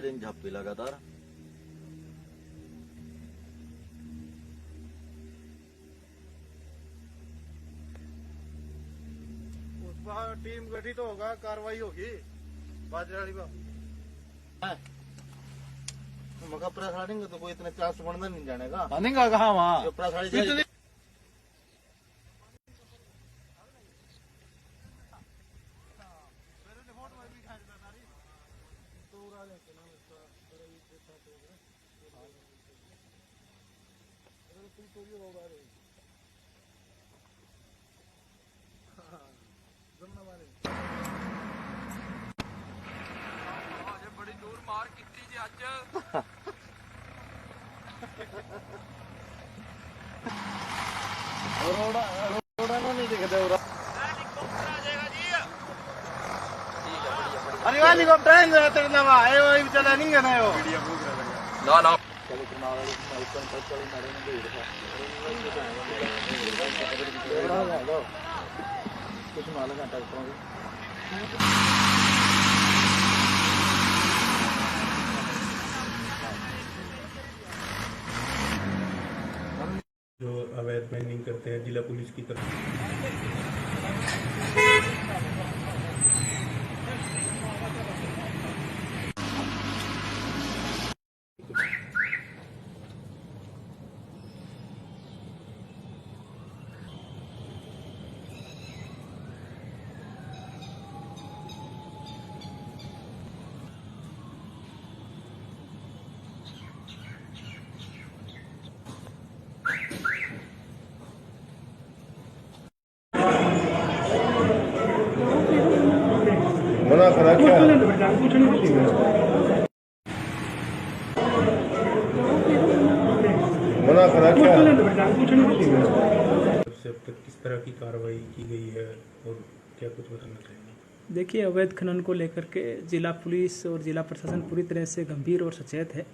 दिन झप्पी लगातार टीम गठित होगा, कार्रवाई होगी बाजराड़ी का मगा प्रसाड़ी तो कोई इतने चांस बनना नहीं जाने का बनेगा कहाँ वहाँ प्रसाड़ी बड़ी दूर मार की जी अज रोड़ा नहीं दिखते अरे हेलीकॉप्टर चला नहीं गया ना ना कुछ मालूम घंटा जो अवैध माइनिंग करते हैं जिला पुलिस की तरफ मना करा क्या मना करा क्या से अब तक किस तरह की कार्रवाई की गई है और क्या कुछ बताना चाहिए? देखिए, अवैध खनन को लेकर के जिला पुलिस और जिला प्रशासन पूरी तरह से गंभीर और सचेत है।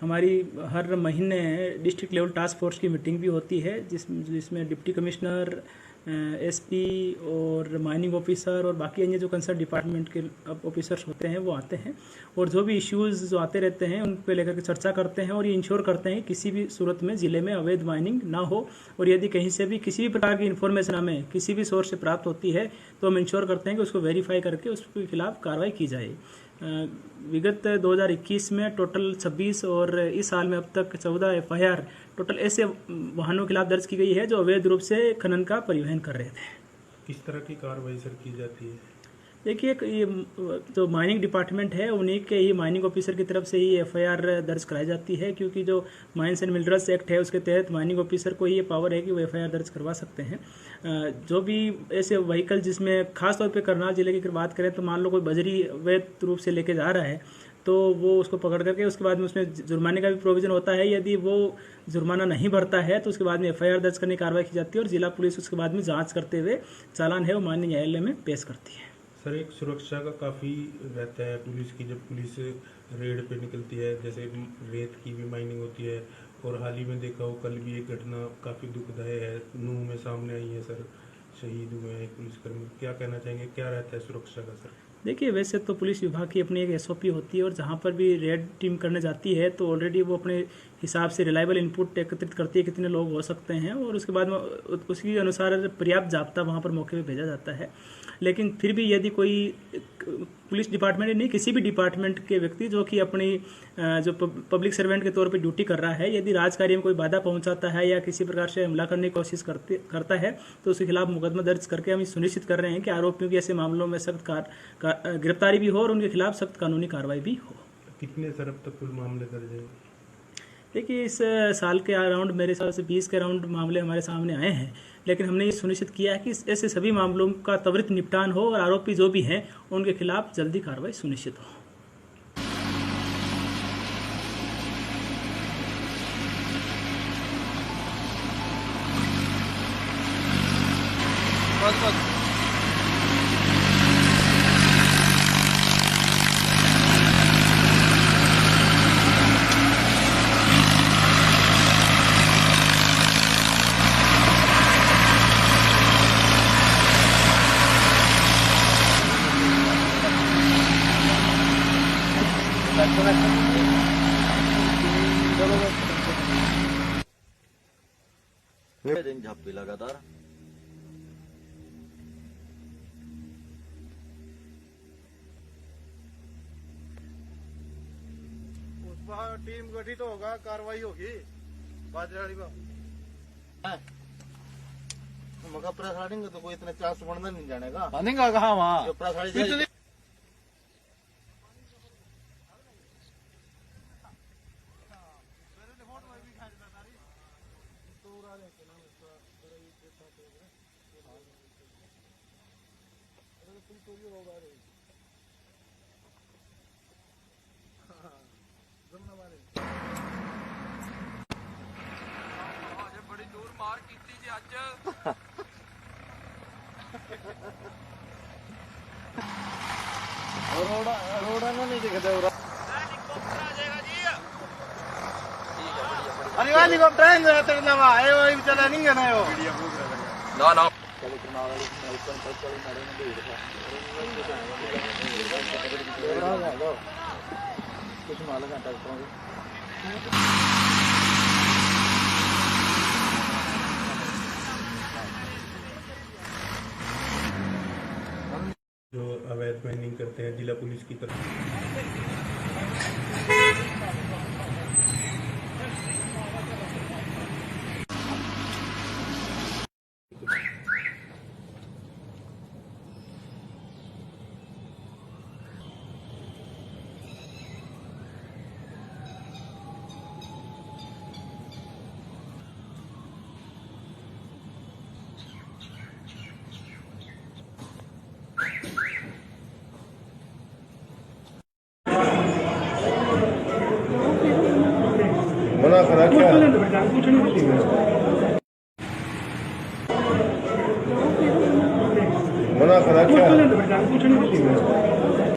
हमारी हर महीने डिस्ट्रिक्ट लेवल टास्क फोर्स की मीटिंग भी होती है जिसमें डिप्टी कमिश्नर, एसपी और माइनिंग ऑफिसर और बाकी अन्य जो कंसर्न डिपार्टमेंट के ऑफिसर्स होते हैं वो आते हैं और जो भी इश्यूज़ जो आते रहते हैं उन पे लेकर के चर्चा करते हैं और ये इंश्योर करते हैं कि किसी भी सूरत में ज़िले में अवैध माइनिंग ना हो और यदि कहीं से भी किसी भी प्रकार की इन्फॉर्मेशन हमें किसी भी सोर्स से प्राप्त होती है तो हम इंश्योर करते हैं कि उसको वेरीफाई करके उसके खिलाफ कार्रवाई की जाए। विगत 2021 में टोटल 26 और इस साल में अब तक 14 एफआईआर टोटल ऐसे वाहनों के खिलाफ दर्ज की गई है जो अवैध रूप से खनन का परिवहन कर रहे थे। किस तरह की कार्रवाई सर की जाती है? देखिए, ये जो माइनिंग डिपार्टमेंट है उन्हीं के ही माइनिंग ऑफिसर की तरफ से ही एफआईआर दर्ज कराई जाती है, क्योंकि जो माइंस एंड मिनरल्स एक्ट है उसके तहत माइनिंग ऑफिसर को ही ये पावर है कि वो एफआईआर दर्ज करवा सकते हैं। जो भी ऐसे व्हीकल जिसमें खासतौर पे करनाल जिले की बात करें तो मान लो कोई बजरी अवैध रूप से लेके जा रहा है तो वो उसको पकड़ करके उसके बाद में उसमें जुर्माने का भी प्रोविजन होता है। यदि वो जुर्माना नहीं भरता है तो उसके बाद में एफआईआर दर्ज करने की कार्रवाई की जाती है और जिला पुलिस उसके बाद में जांच करते हुए चालान है वो माननीय न्यायालय में पेश करती है। सर, एक सुरक्षा का काफ़ी रहता है पुलिस की, जब पुलिस रेड पे निकलती है, जैसे रेत की भी माइनिंग होती है और हाल ही में देखा हो कल भी एक घटना काफ़ी दुखदायी है नूह में सामने आई है सर, शहीद हुए हैं एक पुलिसकर्मी। क्या कहना चाहेंगे, क्या रहता है सुरक्षा का सर? देखिए, वैसे तो पुलिस विभाग की अपनी एक एसओपी होती है और जहाँ पर भी रेड टीम करने जाती है तो ऑलरेडी वो अपने हिसाब से रिलायबल इनपुट एकत्रित करती है कितने लोग हो सकते हैं और उसके बाद में उसके अनुसार पर्याप्त जाब्ता वहाँ पर मौके पे भेजा जाता है। लेकिन फिर भी यदि कोई पुलिस डिपार्टमेंट नहीं किसी भी डिपार्टमेंट के व्यक्ति जो कि अपनी जो पब्लिक सर्वेंट के तौर पे ड्यूटी कर रहा है, यदि राजकार्य में कोई बाधा पहुंचाता है या किसी प्रकार से हमला करने की कोशिश करता है तो उसके खिलाफ मुकदमा दर्ज करके हम सुनिश्चित कर रहे हैं कि आरोपियों की ऐसे मामलों में सख्त गिरफ्तारी भी हो और उनके खिलाफ सख्त कानूनी कार्रवाई भी हो। कितने सर अब तक कुल मामले दर्ज है? देखिए, इस साल के अराउंड मेरे हिसाब से 20 के अराउंड मामले हमारे सामने आए हैं, लेकिन हमने ये सुनिश्चित किया है कि ऐसे सभी मामलों का त्वरित निपटान हो और आरोपी जो भी हैं उनके खिलाफ जल्दी कार्रवाई सुनिश्चित हो। बस बस दिन झापी लगातार। टीम गठित होगा, कार्रवाई होगी बाजराड़ी का। मगर प्रेस राइडिंग तो कोई इतने चांस बनना नहीं जाने का। बनेगा कहाँ वहाँ जो प्रेस राइडिंग ਅਜੇ ਬੜੀ ਦੂਰ ਮਾਰ ਕੀਤੀ ਜੀ ਅੱਜ रोड़ा ना नहीं दिखता उरा। अरे वाली को ट्रेन जो तेरे ना आए वो बेचारा नहीं है ना वो। ਨਾ ਨਾ कुछ मालूम है डॉक्टरों को। जो अवैध माइनिंग करते हैं जिला पुलिस की तरफ मना करा क्या? मना करा क्या?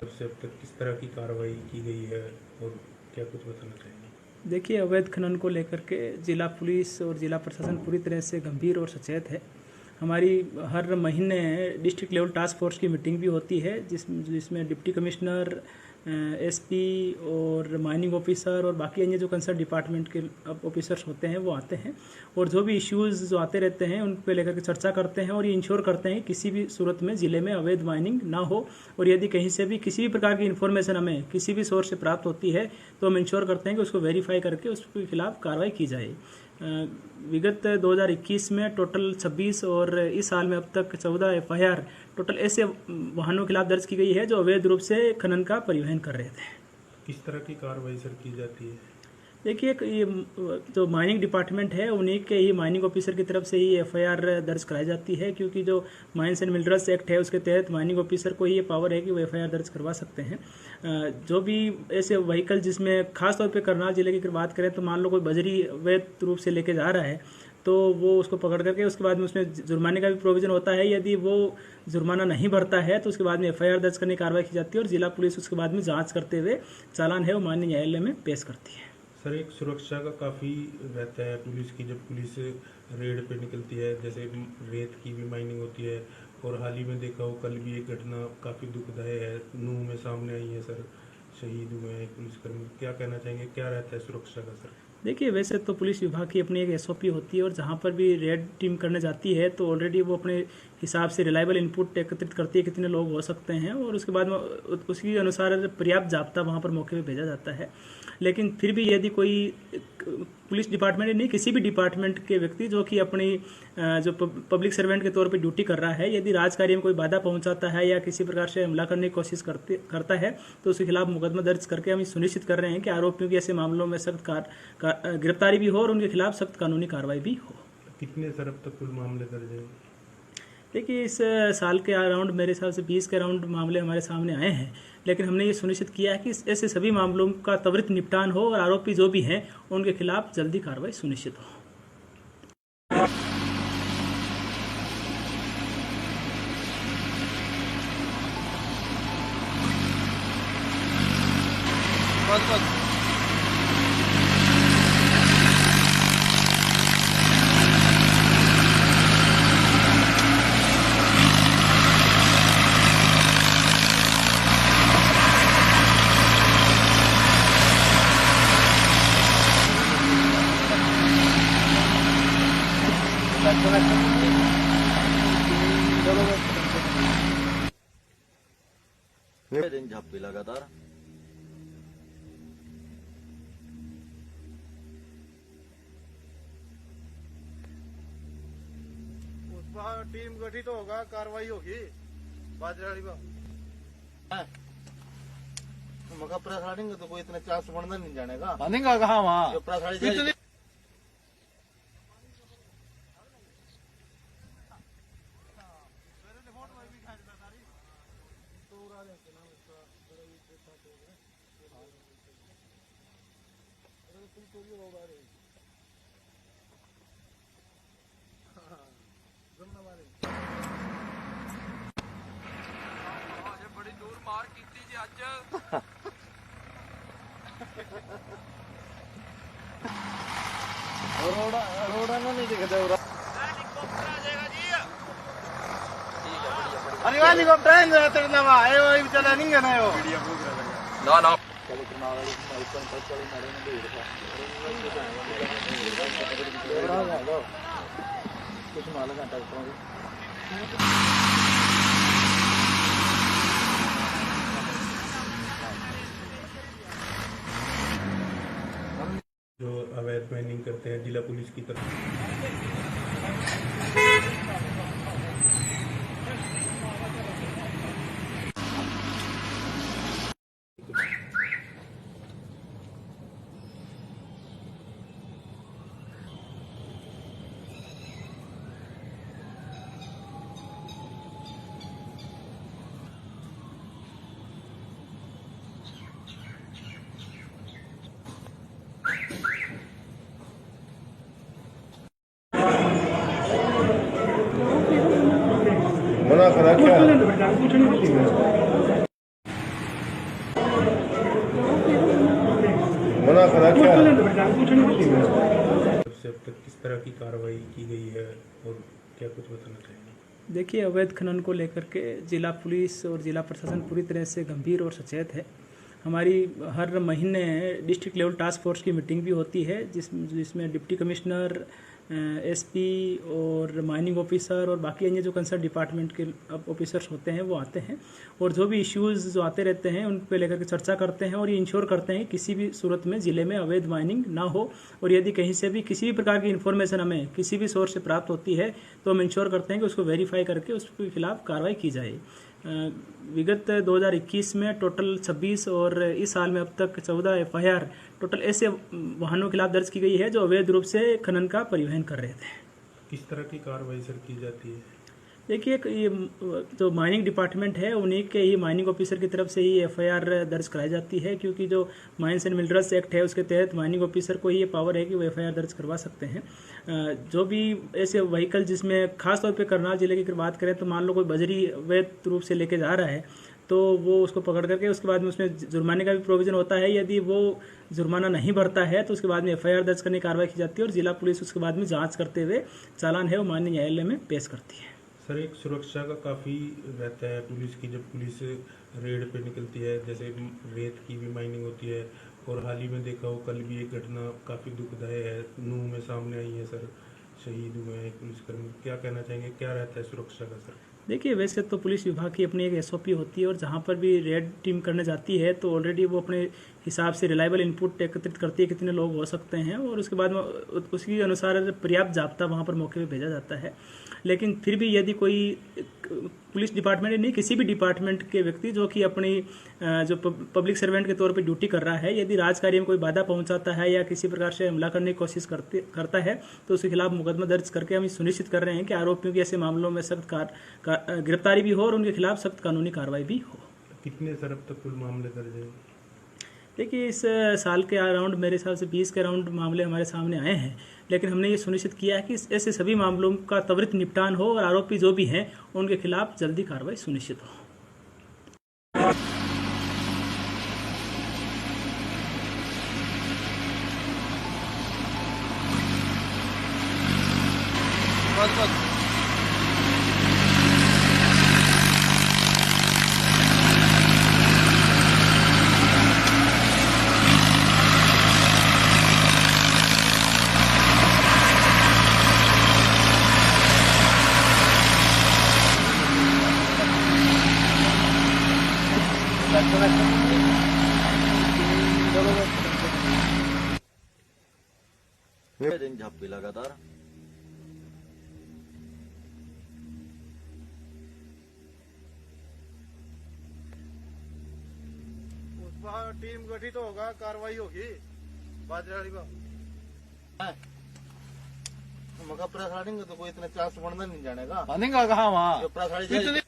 से अब तक किस तरह की कार्रवाई की गई है और क्या कुछ बताना चाहेंगे? देखिए, अवैध खनन को लेकर के जिला पुलिस और जिला प्रशासन पूरी तरह से गंभीर और सचेत है। हमारी हर महीने डिस्ट्रिक्ट लेवल टास्क फोर्स की मीटिंग भी होती है जिसमें डिप्टी कमिश्नर, एसपी और माइनिंग ऑफिसर और बाकी अन्य जो कंसर्न डिपार्टमेंट के ऑफिसर्स होते हैं वो आते हैं और जो भी इश्यूज़ जो आते रहते हैं उन पे लेकर के चर्चा करते हैं और ये इंश्योर करते हैं कि किसी भी सूरत में ज़िले में अवैध माइनिंग ना हो। और यदि कहीं से भी किसी भी प्रकार की इन्फॉर्मेशन हमें किसी भी सोर्स से प्राप्त होती है तो हम इंश्योर करते हैं कि उसको वेरीफाई करके उसके खिलाफ कार्रवाई की जाए। विगत 2021 में टोटल 26 और इस साल में अब तक 14 FIR टोटल ऐसे वाहनों के खिलाफ दर्ज की गई है जो अवैध रूप से खनन का परिवहन कर रहे थे। किस तरह की कार्रवाई सर की जाती है? देखिए, ये जो माइनिंग डिपार्टमेंट है उन्हीं के ही माइनिंग ऑफिसर की तरफ से ही FIR दर्ज कराई जाती है, क्योंकि जो माइंस एंड मिनरल्स एक्ट है उसके तहत माइनिंग ऑफिसर को ही ये पावर है कि वो FIR दर्ज करवा सकते हैं। जो भी ऐसे व्हीकल जिसमें खासतौर पे करनाल जिले की बात करें तो मान लो कोई बजरी अवैध रूप से लेके जा रहा है तो वो उसको पकड़ करके उसके बाद में उसमें जुर्माने का भी प्रोविजन होता है। यदि वो जुर्माना नहीं भरता है तो उसके बाद में FIR दर्ज करने की कार्रवाई की जाती है और जिला पुलिस उसके बाद में जांच करते हुए चालान है वो माननीय न्यायालय में पेश करती है। सर, एक सुरक्षा का काफ़ी रहता है पुलिस की जब पुलिस रेड पे निकलती है, जैसे रेत की भी माइनिंग होती है और हाल ही में देखा हो कल भी एक घटना काफ़ी दुखदायी है नूह में सामने आई है सर, शहीद हुए हैं एक पुलिसकर्मी। क्या कहना चाहेंगे, क्या रहता है सुरक्षा का सर? देखिए, वैसे तो पुलिस विभाग की अपनी एक SOP होती है और जहाँ पर भी रेड टीम करने जाती है तो ऑलरेडी वो अपने हिसाब से रिलायबल इनपुट एकत्रित करती है कितने लोग हो सकते हैं और उसके बाद में उसके अनुसार पर्याप्त जाब्ता वहाँ पर मौके पे भेजा जाता है। लेकिन फिर भी यदि कोई पुलिस डिपार्टमेंट नहीं किसी भी डिपार्टमेंट के व्यक्ति जो कि अपनी जो पब्लिक सर्वेंट के तौर पे ड्यूटी कर रहा है, यदि राजकार्य में कोई बाधा पहुंचाता है या किसी प्रकार से हमला करने की कोशिश करता है तो उसके खिलाफ मुकदमा दर्ज करके हम सुनिश्चित कर रहे हैं कि आरोपियों की ऐसे मामलों में सख्त गिरफ्तारी भी हो और उनके खिलाफ सख्त कानूनी कार्रवाई भी हो। कितने सर अब तक कुल मामले दर्ज हैं? देखिए, इस साल के अराउंड मेरे हिसाब से 20 के अराउंड मामले हमारे सामने आए हैं, लेकिन हमने ये सुनिश्चित किया है कि ऐसे सभी मामलों का त्वरित निपटान हो और आरोपी जो भी हैं उनके खिलाफ जल्दी कार्रवाई सुनिश्चित हो। बस दिन झापी लगातार टीम गठित होगा, कार्रवाई होगी बाजराड़ी में। मगर प्रसाड़ी तो कोई इतने चांस बनना नहीं जाने का। बनेगा कहाँ वहाँ प्रसाड़ी ਅਜੇ ਬੜੀ ਦੂਰ ਮਾਰ ਕੀਤੀ ਜੀ ਅੱਜ रोड़ा ना नहीं दिखता हेलीकॉप्टर आ जाएगा जी। अरे हेलीकॉप्टर आए वही चला नहीं ना वो ਨਾ ਨਾ कुछ मालूम है ट्रैक्टरों की। जो अवैध माइनिंग करते हैं जिला पुलिस की तरफ मना करा क्या? मना करा क्या? से अब तक किस तरह की कार्रवाई की गई है और क्या कुछ बताना चाहिए? देखिए, अवैध खनन को लेकर के जिला पुलिस और जिला प्रशासन पूरी तरह से गंभीर और सचेत है। हमारी हर महीने डिस्ट्रिक्ट लेवल टास्क फोर्स की मीटिंग भी होती है जिसमें डिप्टी कमिश्नर, एसपी और माइनिंग ऑफिसर और बाकी अन्य जो कंसर्न डिपार्टमेंट के ऑफिसर्स होते हैं वो आते हैं और जो भी इश्यूज़ जो आते रहते हैं उन पे लेकर के चर्चा करते हैं और ये इंश्योर करते हैं कि किसी भी सूरत में ज़िले में अवैध माइनिंग ना हो। और यदि कहीं से भी किसी भी प्रकार की इन्फॉर्मेशन हमें किसी भी सोर्स से प्राप्त होती है तो हम इंश्योर करते हैं कि उसको वेरीफाई करके उसके खिलाफ कार्रवाई की जाए। विगत 2021 में टोटल 26 और इस साल में अब तक 14 एफआईआर टोटल ऐसे वाहनों के खिलाफ दर्ज की गई है जो अवैध रूप से खनन का परिवहन कर रहे थे। किस तरह की कार्रवाई सर की जाती है? देखिए, ये जो माइनिंग डिपार्टमेंट है उन्हीं के ही माइनिंग ऑफिसर की तरफ से ही एफआईआर दर्ज कराई जाती है, क्योंकि जो माइंस एंड मिनरल्स एक्ट है उसके तहत माइनिंग ऑफिसर को ही ये पावर है कि वो एफआईआर दर्ज करवा सकते हैं। जो भी ऐसे व्हीकल जिसमें खासतौर पे करनाल जिले की अगर बात करें तो मान लो कोई बजरी अवैध रूप से लेके जा रहा है तो वो उसको पकड़ करके उसके बाद में उसमें जुर्माने का भी प्रोविजन होता है। यदि वो जुर्माना नहीं भरता है तो उसके बाद में एफआईआर दर्ज करने की कार्रवाई की जाती है और जिला पुलिस उसके बाद में जांच करते हुए चालान है वो माननीय न्यायालय में पेश करती है। सर, एक सुरक्षा का काफ़ी रहता है पुलिस की, जब पुलिस रेड पे निकलती है, जैसे रेत की भी माइनिंग होती है और हाल ही में देखा हो कल भी एक घटना काफ़ी दुखदायी है नूह में सामने आई है सर, शहीद हुए हैं एक पुलिसकर्मी। क्या कहना चाहेंगे, क्या रहता है सुरक्षा का सर? देखिए, वैसे तो पुलिस विभाग की अपनी एक एसओपी होती है और जहाँ पर भी रेड टीम करने जाती है तो ऑलरेडी वो अपने हिसाब से रिलायबल इनपुट एकत्रित करती है कितने लोग हो सकते हैं और उसके बाद में उसके अनुसार पर्याप्त जाब्ता वहाँ पर मौके पे भेजा जाता है। लेकिन फिर भी यदि कोई पुलिस डिपार्टमेंट नहीं किसी भी डिपार्टमेंट के व्यक्ति जो कि अपनी जो पब्लिक सर्वेंट के तौर पे ड्यूटी कर रहा है, यदि राजकार्य में कोई बाधा पहुंचाता है या किसी प्रकार से हमला करने की कोशिश करता है तो उसके खिलाफ मुकदमा दर्ज करके हम सुनिश्चित कर रहे हैं कि आरोपियों की ऐसे मामलों में सख्त गिरफ्तारी भी हो और उनके खिलाफ सख्त कानूनी कार्रवाई भी हो। कितने सर अब तक कुल मामले दर्ज हैं? देखिए, इस साल के अराउंड मेरे हिसाब से 20 के अराउंड मामले हमारे सामने आए हैं, लेकिन हमने ये सुनिश्चित किया है कि ऐसे सभी मामलों का त्वरित निपटान हो और आरोपी जो भी हैं उनके खिलाफ जल्दी कार्रवाई सुनिश्चित हो। बस दिन झापी लगातार टीम गठित होगा, कार्रवाई होगी बाजराड़ी का। मगर प्रेस लाएंगे तो कोई इतने चांस बनना नहीं जाने का। बनेगा कहाँ वहाँ प्रेस लाड़ी ਜੇ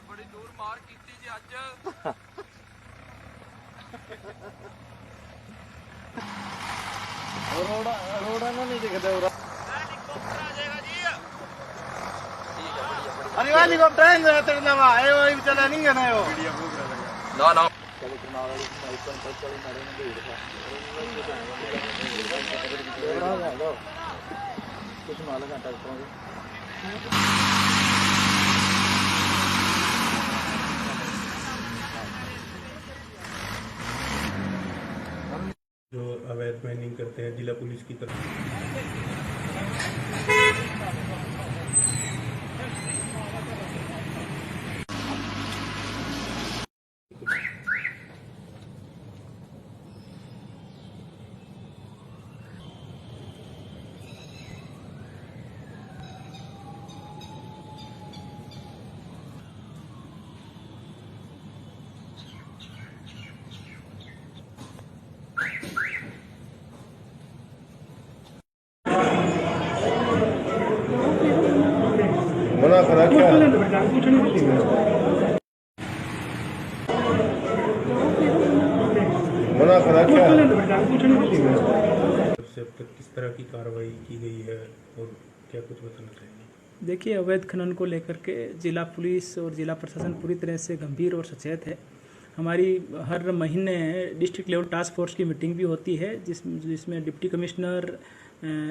ਬੜੀ ਦੂਰ ਮਾਰ ਕੀਤੀ ਜੀ ਅੱਜ रोड़ा ना नहीं दिखता उरा। अरे वाह हेलीकॉप्टर है तेरे नवा है वो चला नहीं है ना वो ਨਾ ਨਾ कुछ मालूम घंटा जो अवैध माइनिंग करते हैं जिला पुलिस की तरफ मना करा क्या मना करा क्या से अब तक किस तरह की कार्रवाई की गई है और क्या कुछ बताना चाहिए? देखिए, अवैध खनन को लेकर के जिला पुलिस और जिला प्रशासन पूरी तरह से गंभीर और सचेत है। हमारी हर महीने डिस्ट्रिक्ट लेवल टास्क फोर्स की मीटिंग भी होती है जिसमें डिप्टी कमिश्नर,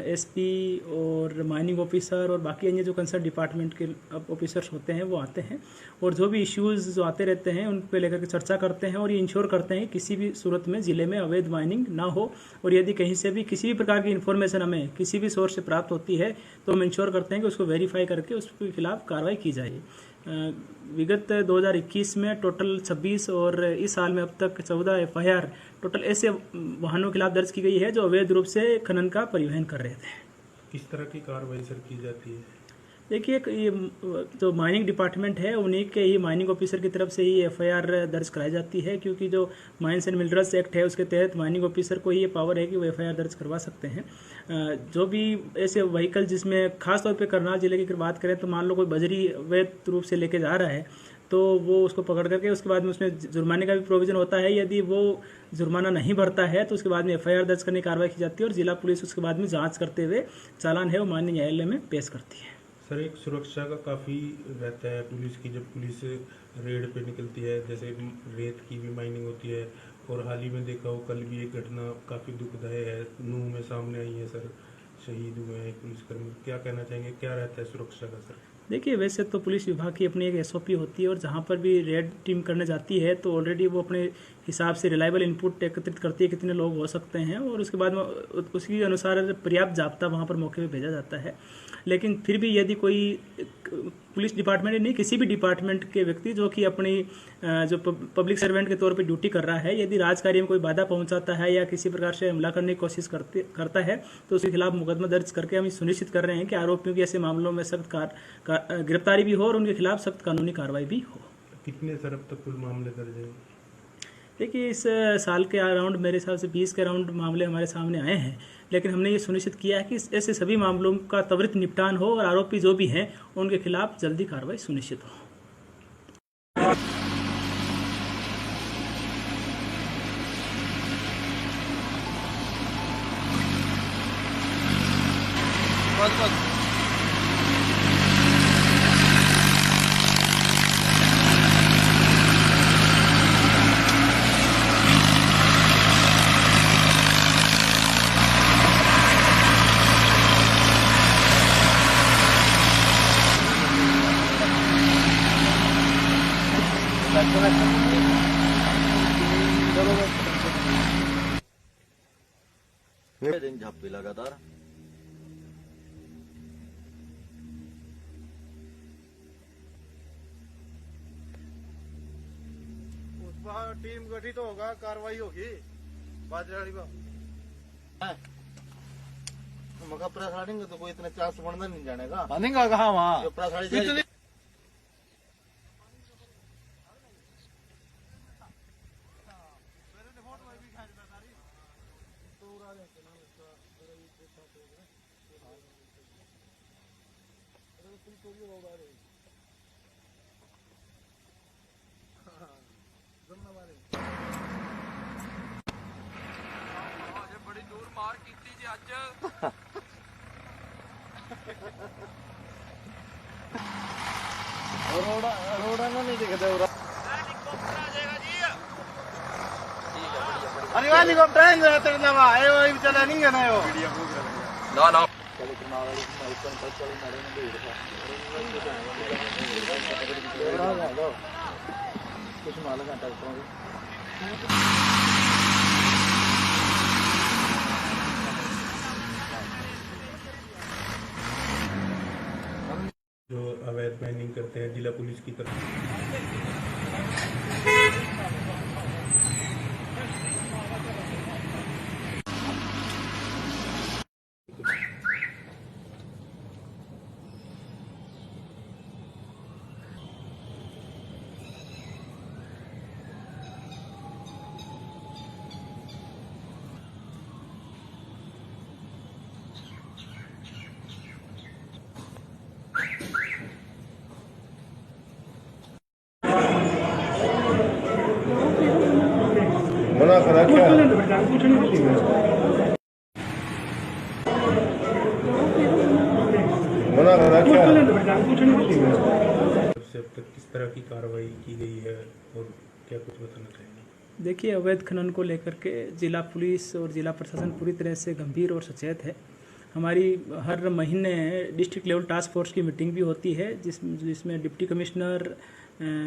एसपी और माइनिंग ऑफिसर और बाकी अन्य जो कंसर्न डिपार्टमेंट के ऑफिसर्स होते हैं वो आते हैं और जो भी इश्यूज़ जो आते रहते हैं उन पे लेकर के चर्चा करते हैं और ये इंश्योर करते हैं कि किसी भी सूरत में ज़िले में अवैध माइनिंग ना हो। और यदि कहीं से भी किसी भी प्रकार की इन्फॉर्मेशन हमें किसी भी सोर्स से प्राप्त होती है तो हम इंश्योर करते हैं कि उसको वेरीफाई करके उसके खिलाफ कार्रवाई की जाए। विगत 2021 में टोटल 26 और इस साल में अब तक 14 FIR टोटल ऐसे वाहनों के खिलाफ दर्ज की गई है जो अवैध रूप से खनन का परिवहन कर रहे थे। किस तरह की कार्रवाई सर की जाती है? देखिए, ये जो माइनिंग डिपार्टमेंट है उन्हीं के ही माइनिंग ऑफिसर की तरफ से ही FIR दर्ज कराई जाती है, क्योंकि जो माइंस एंड मिनरल्स एक्ट है उसके तहत माइनिंग ऑफिसर को ही ये पावर है कि वो FIR दर्ज करवा सकते हैं। जो भी ऐसे व्हीकल जिसमें खास तौर पे करनाल जिले की अगर बात करें तो मान लो कोई बजरी अवैध रूप से लेके जा रहा है तो वो उसको पकड़ करके उसके बाद में उसमें जुर्माने का भी प्रोविजन होता है। यदि वो जुर्माना नहीं भरता है तो उसके बाद में FIR दर्ज करने की कार्रवाई की जाती है और जिला पुलिस उसके बाद में जांच करते हुए चालान है वो माननीय न्यायालय में पेश करती है। सर, एक सुरक्षा का काफ़ी रहता है पुलिस की, जब पुलिस रेड पे निकलती है, जैसे रेत की भी माइनिंग होती है और हाल ही में देखा हो कल भी एक घटना काफ़ी दुखदायी है नूह में सामने आई है सर, शहीद हुए हैं एक पुलिसकर्मी। क्या कहना चाहेंगे, क्या रहता है सुरक्षा का सर? देखिए, वैसे तो पुलिस विभाग की अपनी एक SOP होती है और जहाँ पर भी रेड टीम करने जाती है तो ऑलरेडी वो अपने हिसाब से रिलायबल इनपुट एकत्रित करती है कितने लोग हो सकते हैं और उसके बाद में उसके अनुसार पर्याप्त जाब्ता वहाँ पर मौके पे भेजा जाता है। लेकिन फिर भी यदि कोई पुलिस डिपार्टमेंट नहीं, किसी भी डिपार्टमेंट के व्यक्ति जो कि अपनी जो पब्लिक सर्वेंट के तौर पे ड्यूटी कर रहा है, यदि राजकार्य में कोई बाधा पहुंचाता है या किसी प्रकार से हमला करने की कोशिश करता है तो उसके खिलाफ मुकदमा दर्ज करके हम सुनिश्चित कर रहे हैं कि आरोपियों की ऐसे मामलों में सख्त गिरफ्तारी भी हो और उनके खिलाफ सख्त कानूनी कार्रवाई भी हो। कितने सर अब तक कुल मामले दर्ज हैं? देखिए, इस साल के अराउंड मेरे हिसाब से 20 के अराउंड मामले हमारे सामने आए हैं, लेकिन हमने ये सुनिश्चित किया है कि ऐसे सभी मामलों का त्वरित निपटान हो और आरोपी जो भी हैं उनके खिलाफ जल्दी कार्रवाई सुनिश्चित हो। बस दिन झापी लगातार टीम गठित होगा, कार्रवाई होगी बाजराड़ी का। मगर प्रेस रानिंग तो कोई इतने चांस बनता नहीं जाने का। बनेगा कहाँ वहाँ जो प्रेस रानी ਅਜੇ ਬੜੀ ਦੂਰ ਮਾਰ ਕੀਤੀ ਜੀ ਅੱਜ रोड़ा ना नहीं दिखता उरा। अरे वाह हेलीकॉप्टर है ना तेरे नवा आए वो चला नहीं है ना वो ਨਾ ਨਾ कुछ मालूम है ट्रैक्टरों की। जो अवैध माइनिंग करते हैं जिला पुलिस की तरफ मना करा क्या? मना करा क्या? से अब तक किस तरह की कार्रवाई की गई है और क्या कुछ बताना चाहेंगे? देखिए, अवैध खनन को लेकर के जिला पुलिस और जिला प्रशासन पूरी तरह से गंभीर और सचेत है। हमारी हर महीने डिस्ट्रिक्ट लेवल टास्क फोर्स की मीटिंग भी होती है जिसमें डिप्टी कमिश्नर,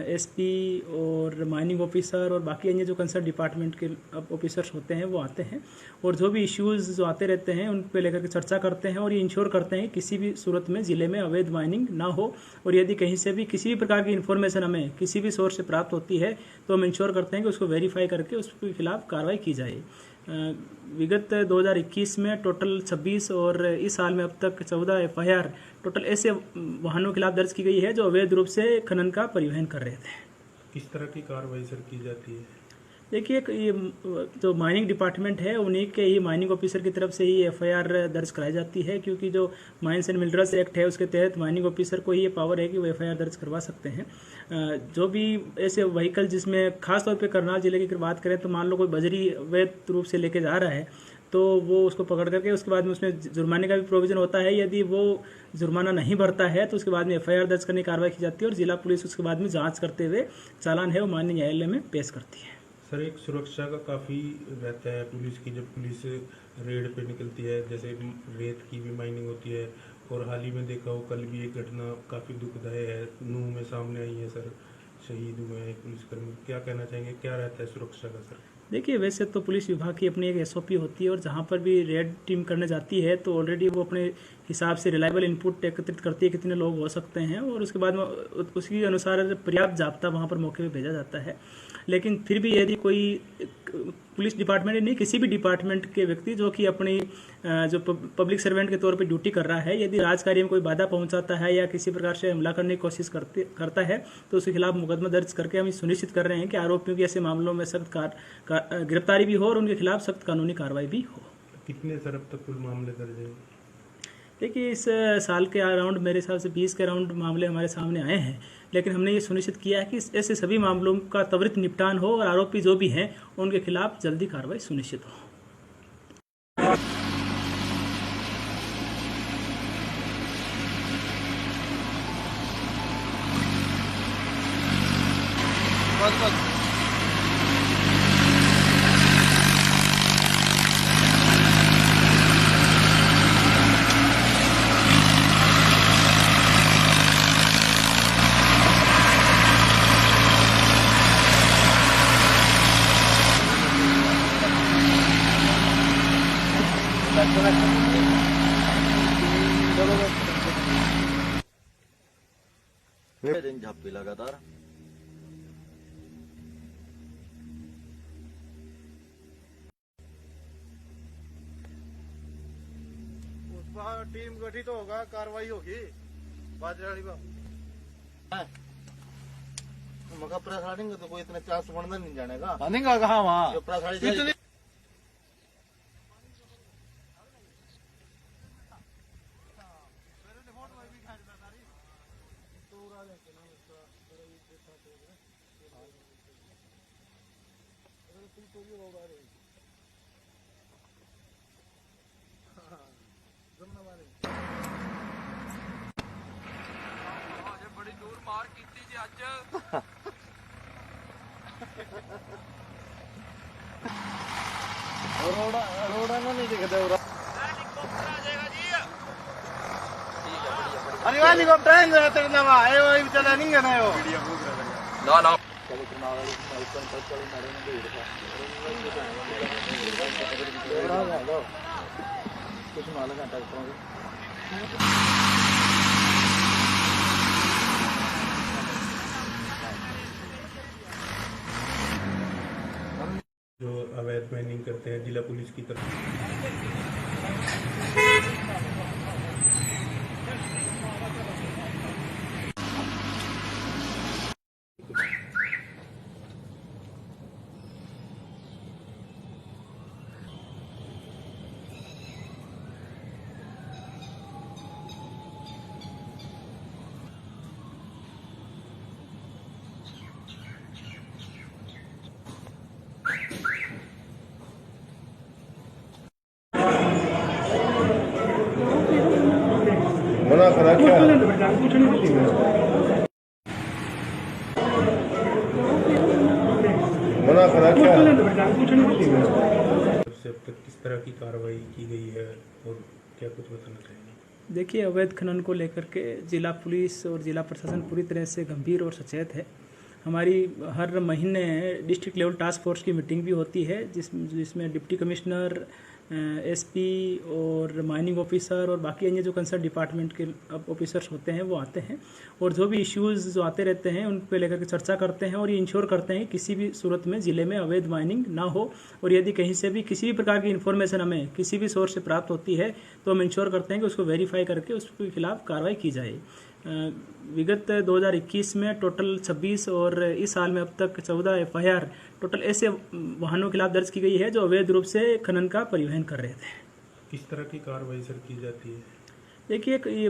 एसपी और माइनिंग ऑफिसर और बाकी अन्य जो कंसर्न डिपार्टमेंट के ऑफिसर्स होते हैं वो आते हैं और जो भी इश्यूज़ जो आते रहते हैं उन पे लेकर के चर्चा करते हैं और ये इंश्योर करते हैं किसी भी सूरत में ज़िले में अवैध माइनिंग ना हो। और यदि कहीं से भी किसी भी प्रकार की इन्फॉर्मेशन हमें किसी भी सोर्स से प्राप्त होती है तो हम इंश्योर करते हैं कि उसको वेरीफाई करके उसके खिलाफ कार्रवाई की जाए। विगत 2021 में टोटल 26 और इस साल में अब तक 14 FIR टोटल ऐसे वाहनों के खिलाफ दर्ज की गई है जो अवैध रूप से खनन का परिवहन कर रहे थे। किस तरह की कार्रवाई सर की जाती है? देखिए, ये जो माइनिंग डिपार्टमेंट है उन्हीं के ही माइनिंग ऑफिसर की तरफ से ही FIR दर्ज कराई जाती है, क्योंकि जो माइंस एंड मिनरल्स एक्ट है उसके तहत माइनिंग ऑफिसर को ही ये पावर है कि वो FIR दर्ज करवा सकते हैं। जो भी ऐसे व्हीकल जिसमें खासतौर पे करनाल जिले की बात करें तो मान लो कोई बजरी अवैध रूप से लेके जा रहा है तो वो उसको पकड़ करके उसके बाद में उसमें जुर्माने का भी प्रोविजन होता है। यदि वो जुर्माना नहीं भरता है तो उसके बाद में FIR दर्ज करने की कार्रवाई की जाती है और जिला पुलिस उसके बाद में जांच करते हुए चालान है वो माननीय न्यायालय में पेश करती है। सर, एक सुरक्षा का काफ़ी रहता है पुलिस की, जब पुलिस रेड पे निकलती है, जैसे रेत की भी माइनिंग होती है और हाल ही में देखा हो कल भी एक घटना काफ़ी दुखदायी है नूह में सामने आई है सर, शहीद हुए हैं एक पुलिसकर्मी। क्या कहना चाहेंगे, क्या रहता है सुरक्षा का सर? देखिए, वैसे तो पुलिस विभाग की अपनी एक SOP होती है और जहाँ पर भी रेड टीम करने जाती है तो ऑलरेडी वो अपने हिसाब से रिलायबल इनपुट एकत्रित करती है कितने लोग हो सकते हैं और उसके बाद में उसके अनुसार पर्याप्त जाब्ता वहाँ पर मौके पे भेजा जाता है। लेकिन फिर भी यदि कोई पुलिस डिपार्टमेंट नहीं किसी भी डिपार्टमेंट के व्यक्ति जो कि अपनी जो पब्लिक सर्वेंट के तौर पे ड्यूटी कर रहा है, यदि राजकार्य में कोई बाधा पहुंचाता है या किसी प्रकार से हमला करने की कोशिश करता है तो उसके खिलाफ मुकदमा दर्ज करके हम सुनिश्चित कर रहे हैं कि आरोपियों की ऐसे मामलों में सख्त गिरफ्तारी भी हो और उनके खिलाफ सख्त कानूनी कार्रवाई भी हो। कितने सर अब तक कुल मामले दर्ज हैं? देखिए, इस साल के अराउंड मेरे हिसाब से 20 के अराउंड मामले हमारे सामने आए हैं, लेकिन हमने ये सुनिश्चित किया है कि ऐसे सभी मामलों का त्वरित निपटान हो और आरोपी जो भी हैं उनके खिलाफ जल्दी कार्रवाई सुनिश्चित हो। दिन झापी लगातार उस पर टीम गठित होगा, कार्रवाई होगी बाजराड़ी पर। मगर प्रेस नहीं तो कोई इतना चांस बनता नहीं जाने का। बनेगा कहाँ वहाँ जो प्रेस ਅਜੇ ਬੜੀ ਦੂਰ ਮਾਰ ਕੀਤੀ ਜੀ ਅੱਜ रोड़ा ना नहीं दिखता अरे वाली को ट्रेन तेरे नवा आए वो चला नहीं गया वो ਨਾ ਨਾ कुछ मालूम है जो अवैध माइनिंग करते हैं जिला पुलिस की तरफ बना खरा क्या बना खरा क्या से अब तक किस तरह की कार्रवाई की गई है और क्या कुछ बताना चाहिए? देखिए, अवैध खनन को लेकर के जिला पुलिस और जिला प्रशासन पूरी तरह से गंभीर और सचेत है। हमारी हर महीने डिस्ट्रिक्ट लेवल टास्क फोर्स की मीटिंग भी होती है जिसमें डिप्टी कमिश्नर, एसपी और माइनिंग ऑफिसर और बाकी अन्य जो कंसर्न डिपार्टमेंट के ऑफिसर्स होते हैं वो आते हैं और जो भी इश्यूज़ जो आते रहते हैं उन पे लेकर के चर्चा करते हैं और ये इंश्योर करते हैं कि किसी भी सूरत में ज़िले में अवैध माइनिंग ना हो। और यदि कहीं से भी किसी भी प्रकार की इन्फॉर्मेशन हमें किसी भी सोर्स से प्राप्त होती है तो हम इंश्योर करते हैं कि उसको वेरीफाई करके उसके खिलाफ कार्रवाई की जाए। विगत 2021 में टोटल 26 और इस साल में अब तक 14 FIR टोटल ऐसे वाहनों के खिलाफ दर्ज की गई है जो अवैध रूप से खनन का परिवहन कर रहे थे। किस तरह की कार्रवाई सर की जाती है? देखिए, ये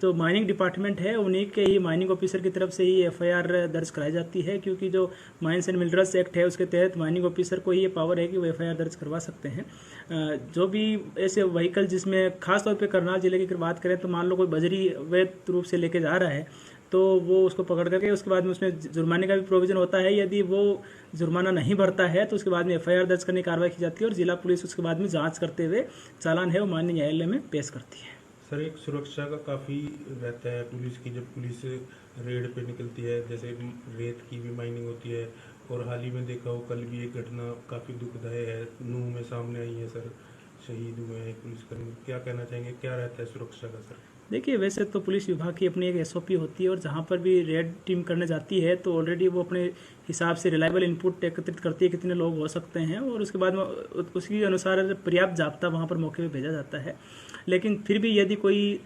जो माइनिंग डिपार्टमेंट है उन्हीं के ही माइनिंग ऑफिसर की तरफ से ही FIR दर्ज कराई जाती है, क्योंकि जो माइंस एंड मिनरल्स एक्ट है उसके तहत माइनिंग ऑफिसर को ही ये पावर है कि वो FIR दर्ज करवा सकते हैं। जो भी ऐसे व्हीकल जिसमें खास तौर पे करनाल जिले की बात करें तो मान लो कोई बजरी अवैध रूप से लेके जा रहा है तो वो उसको पकड़ करके उसके बाद में उसमें जुर्माने का भी प्रोविजन होता है। यदि वो जुर्माना नहीं भरता है तो उसके बाद में FIR दर्ज करने की कार्रवाई की जाती है और जिला पुलिस उसके बाद में जांच करते हुए चालान है वो माननीय न्यायालय में पेश करती है। सर, एक सुरक्षा का काफ़ी रहता है पुलिस की, जब पुलिस रेड पे निकलती है, जैसे रेत की भी माइनिंग होती है और हाल ही में देखा हो कल भी एक घटना काफ़ी दुखदायी है नूह में सामने आई है सर, शहीद हुए हैं पुलिसकर्मी। क्या कहना चाहेंगे, क्या रहता है सुरक्षा का सर? देखिए, वैसे तो पुलिस विभाग की अपनी एक SOP होती है और जहाँ पर भी रेड टीम करने जाती है तो ऑलरेडी वो अपने हिसाब से रिलायबल इनपुट एकत्रित करती है कितने लोग हो सकते हैं और उसके बाद में उसके अनुसार पर्याप्त जाब्ता वहाँ पर मौके पे भेजा जाता है। लेकिन फिर भी यदि कोई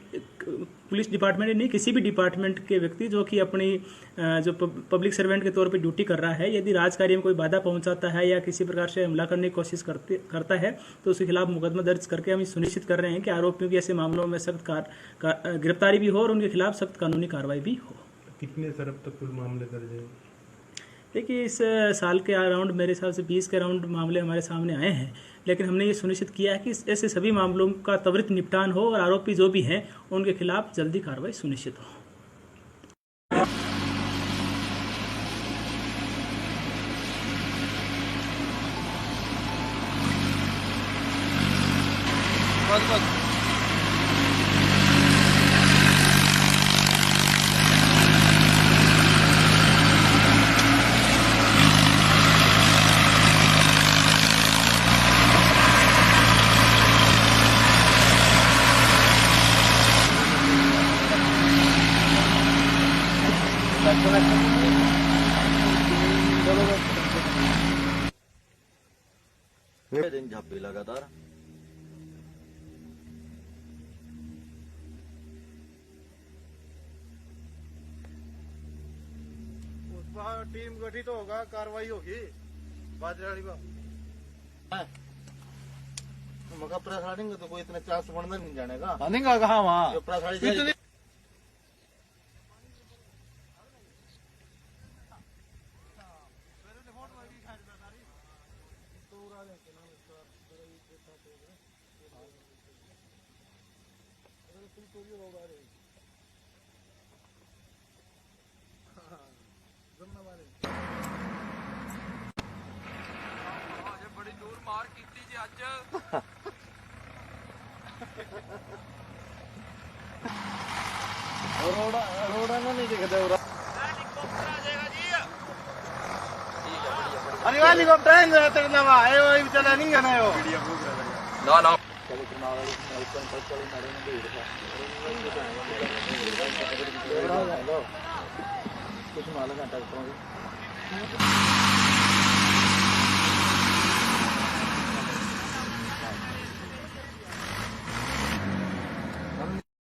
पुलिस डिपार्टमेंट नहीं, किसी भी डिपार्टमेंट के व्यक्ति जो कि अपनी जो पब्लिक सर्वेंट के तौर पे ड्यूटी कर रहा है, यदि राजकार्य में कोई बाधा पहुंचाता है या किसी प्रकार से हमला करने की कोशिश करता है तो उसके खिलाफ मुकदमा दर्ज करके हम सुनिश्चित कर रहे हैं कि आरोपियों की ऐसे मामलों में सख्त गिरफ्तारी भी हो और उनके खिलाफ सख्त कानूनी कार्रवाई भी हो। कितने सर अब तक कुल मामले दर्ज हैं? देखिए, इस साल के अराउंड मेरे हिसाब से 20 के अराउंड मामले हमारे सामने आए हैं, लेकिन हमने ये सुनिश्चित किया है कि ऐसे सभी मामलों का त्वरित निपटान हो और आरोपी जो भी हैं उनके खिलाफ जल्दी कार्रवाई सुनिश्चित हो। बस दिन झापी लगातार। टीम गठित होगा, कार्रवाई होगी बाजराड़ी का। मगर प्रसारण तो कोई इतने चांस बनता नहीं जाने का। बनेगा कहाँ वहाँ प्रसारण ਜੇ ਬੜੀ ਦੂਰ ਮਾਰ ਕੀਤੀ ਜੀ ਅੱਜ रोड़ा ना नहीं दिखता उरा। ਹੈਲੀਕਾਪਟਰ ਆ ਜਾਏਗਾ ਜੀ अरे हेलीकॉप्टर है ना तक नवा है वो चला नहीं है ना वो। ਨਾ ਨਾ कुछ मालूम है ट्रैक्टरों की।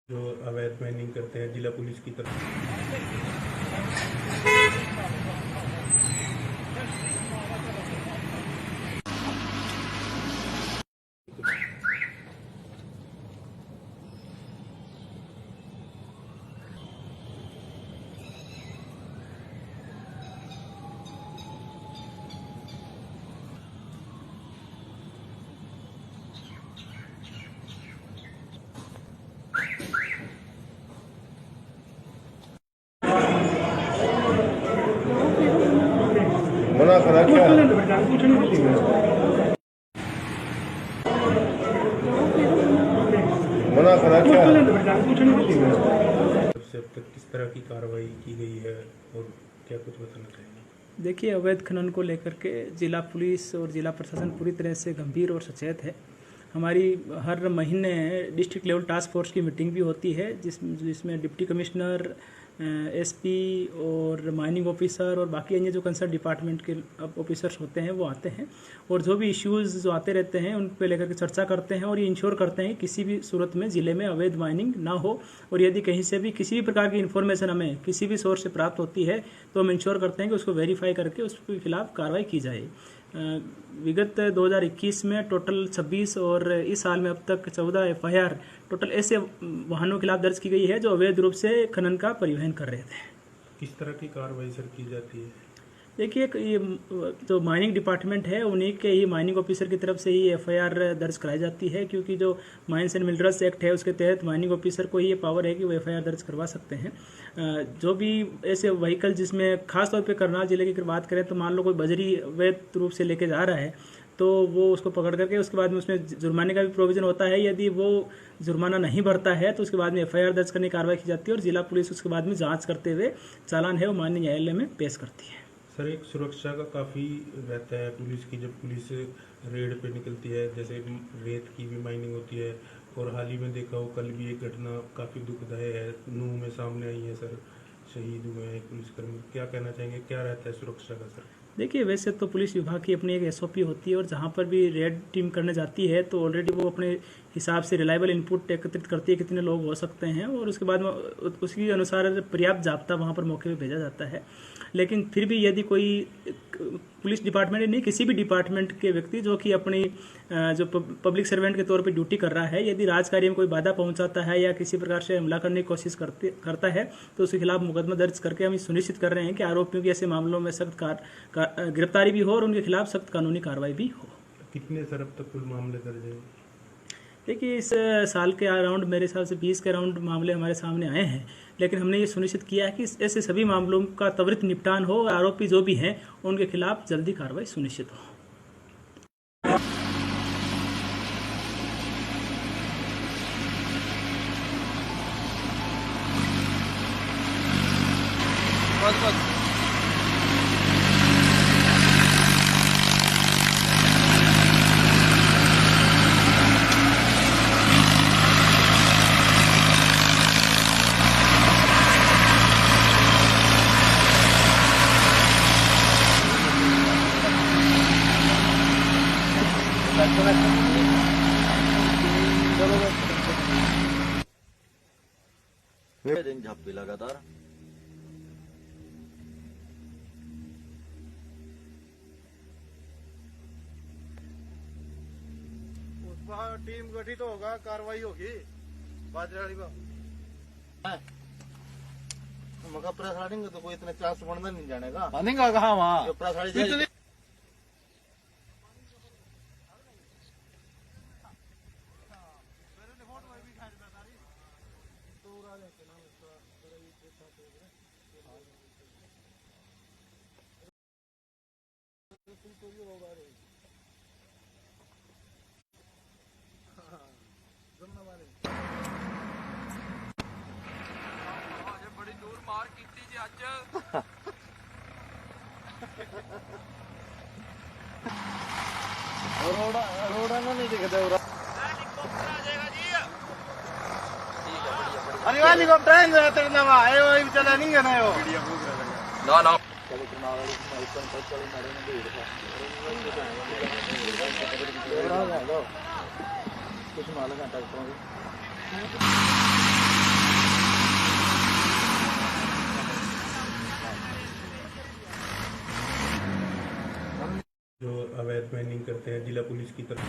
जो अवैध माइनिंग करते हैं जिला पुलिस की तरफ मना करा क्या? मना करा क्या? से अब तक किस तरह की कार्रवाई की गई है और क्या कुछ बताना चाहिए? देखिए, अवैध खनन को लेकर के जिला पुलिस और जिला प्रशासन पूरी तरह से गंभीर और सचेत है। हमारी हर महीने डिस्ट्रिक्ट लेवल टास्क फोर्स की मीटिंग भी होती है जिसमें डिप्टी कमिश्नर, एसपी और माइनिंग ऑफिसर और बाकी अन्य जो कंसर्न डिपार्टमेंट के ऑफिसर्स होते हैं वो आते हैं और जो भी इश्यूज़ जो आते रहते हैं उन पे लेकर के चर्चा करते हैं और ये इंश्योर करते हैं कि किसी भी सूरत में ज़िले में अवैध माइनिंग ना हो। और यदि कहीं से भी किसी भी प्रकार की इन्फॉर्मेशन हमें किसी भी सोर्स से प्राप्त होती है तो हम इंश्योर करते हैं कि उसको वेरीफाई करके उसके खिलाफ कार्रवाई की जाए। विगत 2021 में टोटल 26 और इस साल में अब तक 14 FIR टोटल ऐसे वाहनों के खिलाफ दर्ज की गई है जो अवैध रूप से खनन का परिवहन कर रहे थे। किस तरह की कार्रवाई सर की जाती है? देखिए, ये जो माइनिंग डिपार्टमेंट है उन्हीं के ही माइनिंग ऑफिसर की तरफ से ही FIR दर्ज कराई जाती है, क्योंकि जो माइंस एंड मिनरल्स एक्ट है उसके तहत माइनिंग ऑफिसर को ही ये पावर है कि वो FIR दर्ज करवा सकते हैं। जो भी ऐसे व्हीकल जिसमें खास तौर पे करनाल जिले की अगर बात करें तो मान लो कोई बजरी अवैध रूप से लेके जा रहा है तो वो उसको पकड़ करके उसके बाद में उसमें जुर्माने का भी प्रोविजन होता है। यदि वो जुर्माना नहीं भरता है तो उसके बाद में FIR दर्ज करने की कार्रवाई की जाती है और जिला पुलिस उसके बाद में जांच करते हुए चालान है वो माननीय न्यायालय में पेश करती है। सर, एक सुरक्षा का काफ़ी रहता है पुलिस की, जब पुलिस रेड पे निकलती है, जैसे रेत की भी माइनिंग होती है और हाल ही में देखा हो कल भी एक घटना काफ़ी दुखदायी है नूह में सामने आई है सर, शहीद हुए हैं एक पुलिसकर्मी। क्या कहना चाहेंगे, क्या रहता है सुरक्षा का सर? देखिए, वैसे तो पुलिस विभाग की अपनी एक SOP होती है और जहाँ पर भी रेड टीम करने जाती है तो ऑलरेडी वो अपने हिसाब से रिलायबल इनपुट एकत्रित करती है कितने लोग हो सकते हैं और उसके बाद में उसके अनुसार पर्याप्त जाब्ता वहाँ पर मौके पे भेजा जाता है। लेकिन फिर भी यदि कोई पुलिस डिपार्टमेंट नहीं किसी भी डिपार्टमेंट के व्यक्ति जो कि अपनी जो पब्लिक सर्वेंट के तौर पे ड्यूटी कर रहा है, यदि राजकार्य में कोई बाधा पहुंचाता है या किसी प्रकार से हमला करने की कोशिश करता है तो उसके खिलाफ मुकदमा दर्ज करके हम सुनिश्चित कर रहे हैं कि आरोपियों की ऐसे मामलों में सख्त गिरफ्तारी भी हो और उनके खिलाफ सख्त कानूनी कार्रवाई भी हो। कितने सर अब तक कुल मामले दर्ज हैं? देखिए, इस साल के अराउंड मेरे हिसाब से 20 के अराउंड मामले हमारे सामने आए हैं, लेकिन हमने ये सुनिश्चित किया है कि ऐसे सभी मामलों का त्वरित निपटान हो, आरोपी जो भी हैं उनके खिलाफ जल्दी कार्रवाई सुनिश्चित हो। बस दिन झापी लगातार टीम गठित होगा, कार्रवाई होगी बाजराड़ी को। मगर प्रसाड़ी तो कोई इतने चांस बनना नहीं जाने का। बनेगा कहाँ वहाँ प्रसाड़ी बड़ी दूर मार की जी अज रोड़ा ना नहीं दिखता अरे हेलीकॉप्टर चला नहीं है ना ना कुछ मालूम है ट्रैक्टरों जो अवैध माइनिंग करते हैं जिला पुलिस की तरफ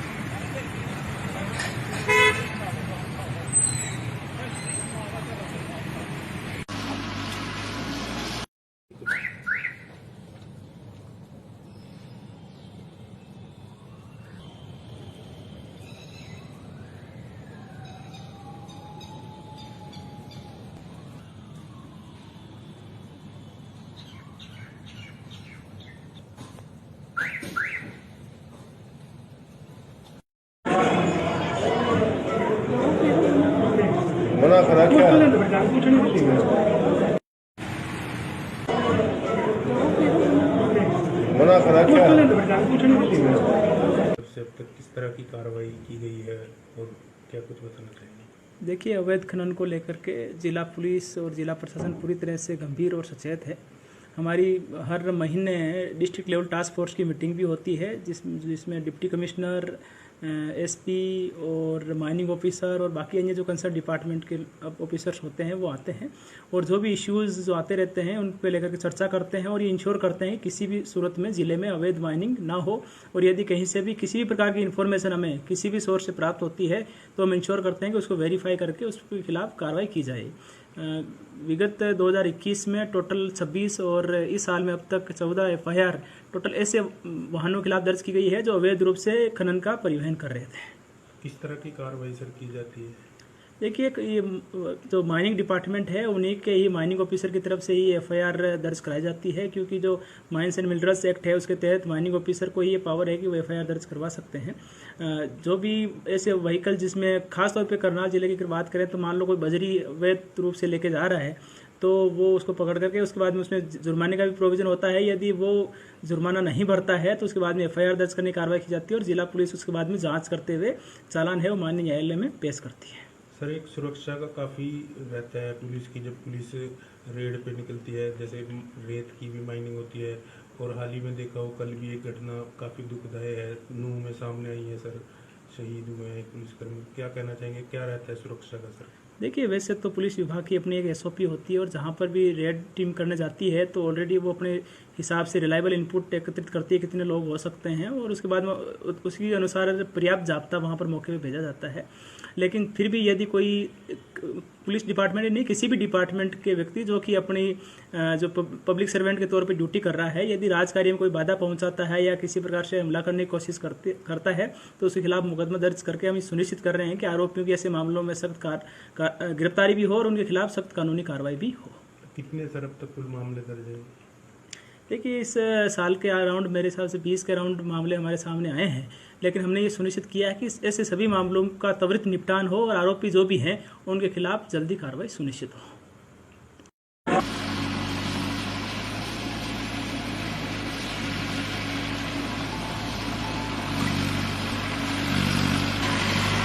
मना करा क्या मना करा क्या सबसे अब तक किस तरह की कार्रवाई की गई है और क्या कुछ बताना चाहिए? देखिए, अवैध खनन को लेकर के जिला पुलिस और जिला प्रशासन पूरी तरह से गंभीर और सचेत है। हमारी हर महीने डिस्ट्रिक्ट लेवल टास्क फोर्स की मीटिंग भी होती है जिसमें डिप्टी कमिश्नर, एसपी और माइनिंग ऑफिसर और बाकी अन्य जो कंसर्न डिपार्टमेंट के ऑफिसर्स होते हैं वो आते हैं और जो भी इश्यूज़ जो आते रहते हैं उन पे लेकर के चर्चा करते हैं और ये इंश्योर करते हैं कि किसी भी सूरत में ज़िले में अवैध माइनिंग ना हो। और यदि कहीं से भी किसी भी प्रकार की इन्फॉर्मेशन हमें किसी भी सोर्स से प्राप्त होती है तो हम इंश्योर करते हैं कि उसको वेरीफाई करके उसके खिलाफ कार्रवाई की जाए। विगत 2021 में टोटल 26 और इस साल में अब तक 14 FIR टोटल ऐसे वाहनों के खिलाफ दर्ज की गई है जो अवैध रूप से खनन का परिवहन कर रहे थे। किस तरह की कार्रवाई सर की जाती है? देखिए, ये जो माइनिंग डिपार्टमेंट है उन्हीं के ही माइनिंग ऑफिसर की तरफ से ही FIR दर्ज कराई जाती है, क्योंकि जो माइंस एंड मिनरल्स एक्ट है उसके तहत माइनिंग ऑफिसर को ही ये पावर है कि वो FIR दर्ज करवा सकते हैं। जो भी ऐसे व्हीकल जिसमें खासतौर पे करनाल जिले की अगर बात करें तो मान लो कोई बजरी अवैध रूप से लेके जा रहा है तो वो उसको पकड़ करके उसके बाद में उसमें जुर्माने का भी प्रोविजन होता है। यदि वो जुर्माना नहीं भरता है तो उसके बाद में FIR दर्ज करने की कार्रवाई की जाती है और जिला पुलिस उसके बाद में जांच करते हुए चालान है वो माननीय न्यायालय में पेश करती है। सर, एक सुरक्षा का काफ़ी रहता है पुलिस की जब पुलिस रेड पे निकलती है, जैसे रेत की भी माइनिंग होती है और हाल ही में देखा हो कल भी एक घटना काफ़ी दुखदायी है नूह में सामने आई है सर, शहीद हुए हैं एक पुलिसकर्मी। क्या कहना चाहेंगे, क्या रहता है सुरक्षा का सर? देखिए, वैसे तो पुलिस विभाग की अपनी एक SOP होती है और जहाँ पर भी रेड टीम करने जाती है तो ऑलरेडी वो अपने हिसाब से रिलायबल इनपुट एकत्रित करती है कितने लोग हो सकते हैं और उसके बाद में उसके अनुसार पर्याप्त जाब्ता वहाँ पर मौके पे भेजा जाता है। लेकिन फिर भी यदि कोई पुलिस डिपार्टमेंट नहीं किसी भी डिपार्टमेंट के व्यक्ति जो कि अपनी जो पब्लिक सर्वेंट के तौर पे ड्यूटी कर रहा है, यदि राजकार्य में कोई बाधा पहुंचाता है या किसी प्रकार से हमला करने की कोशिश करता है तो उसके खिलाफ मुकदमा दर्ज करके हम सुनिश्चित कर रहे हैं कि आरोपियों की ऐसे मामलों में सख्त गिरफ्तारी भी हो और उनके खिलाफ सख्त कानूनी कार्रवाई भी हो। कितने सर अब तक कुल मामले दर्ज हैं? देखिए, इस साल के अराउंड मेरे हिसाब से 20 के अराउंड मामले हमारे सामने आए हैं, लेकिन हमने ये सुनिश्चित किया है कि ऐसे सभी मामलों का त्वरित निपटान हो और आरोपी जो भी हैं उनके खिलाफ जल्दी कार्रवाई सुनिश्चित हो।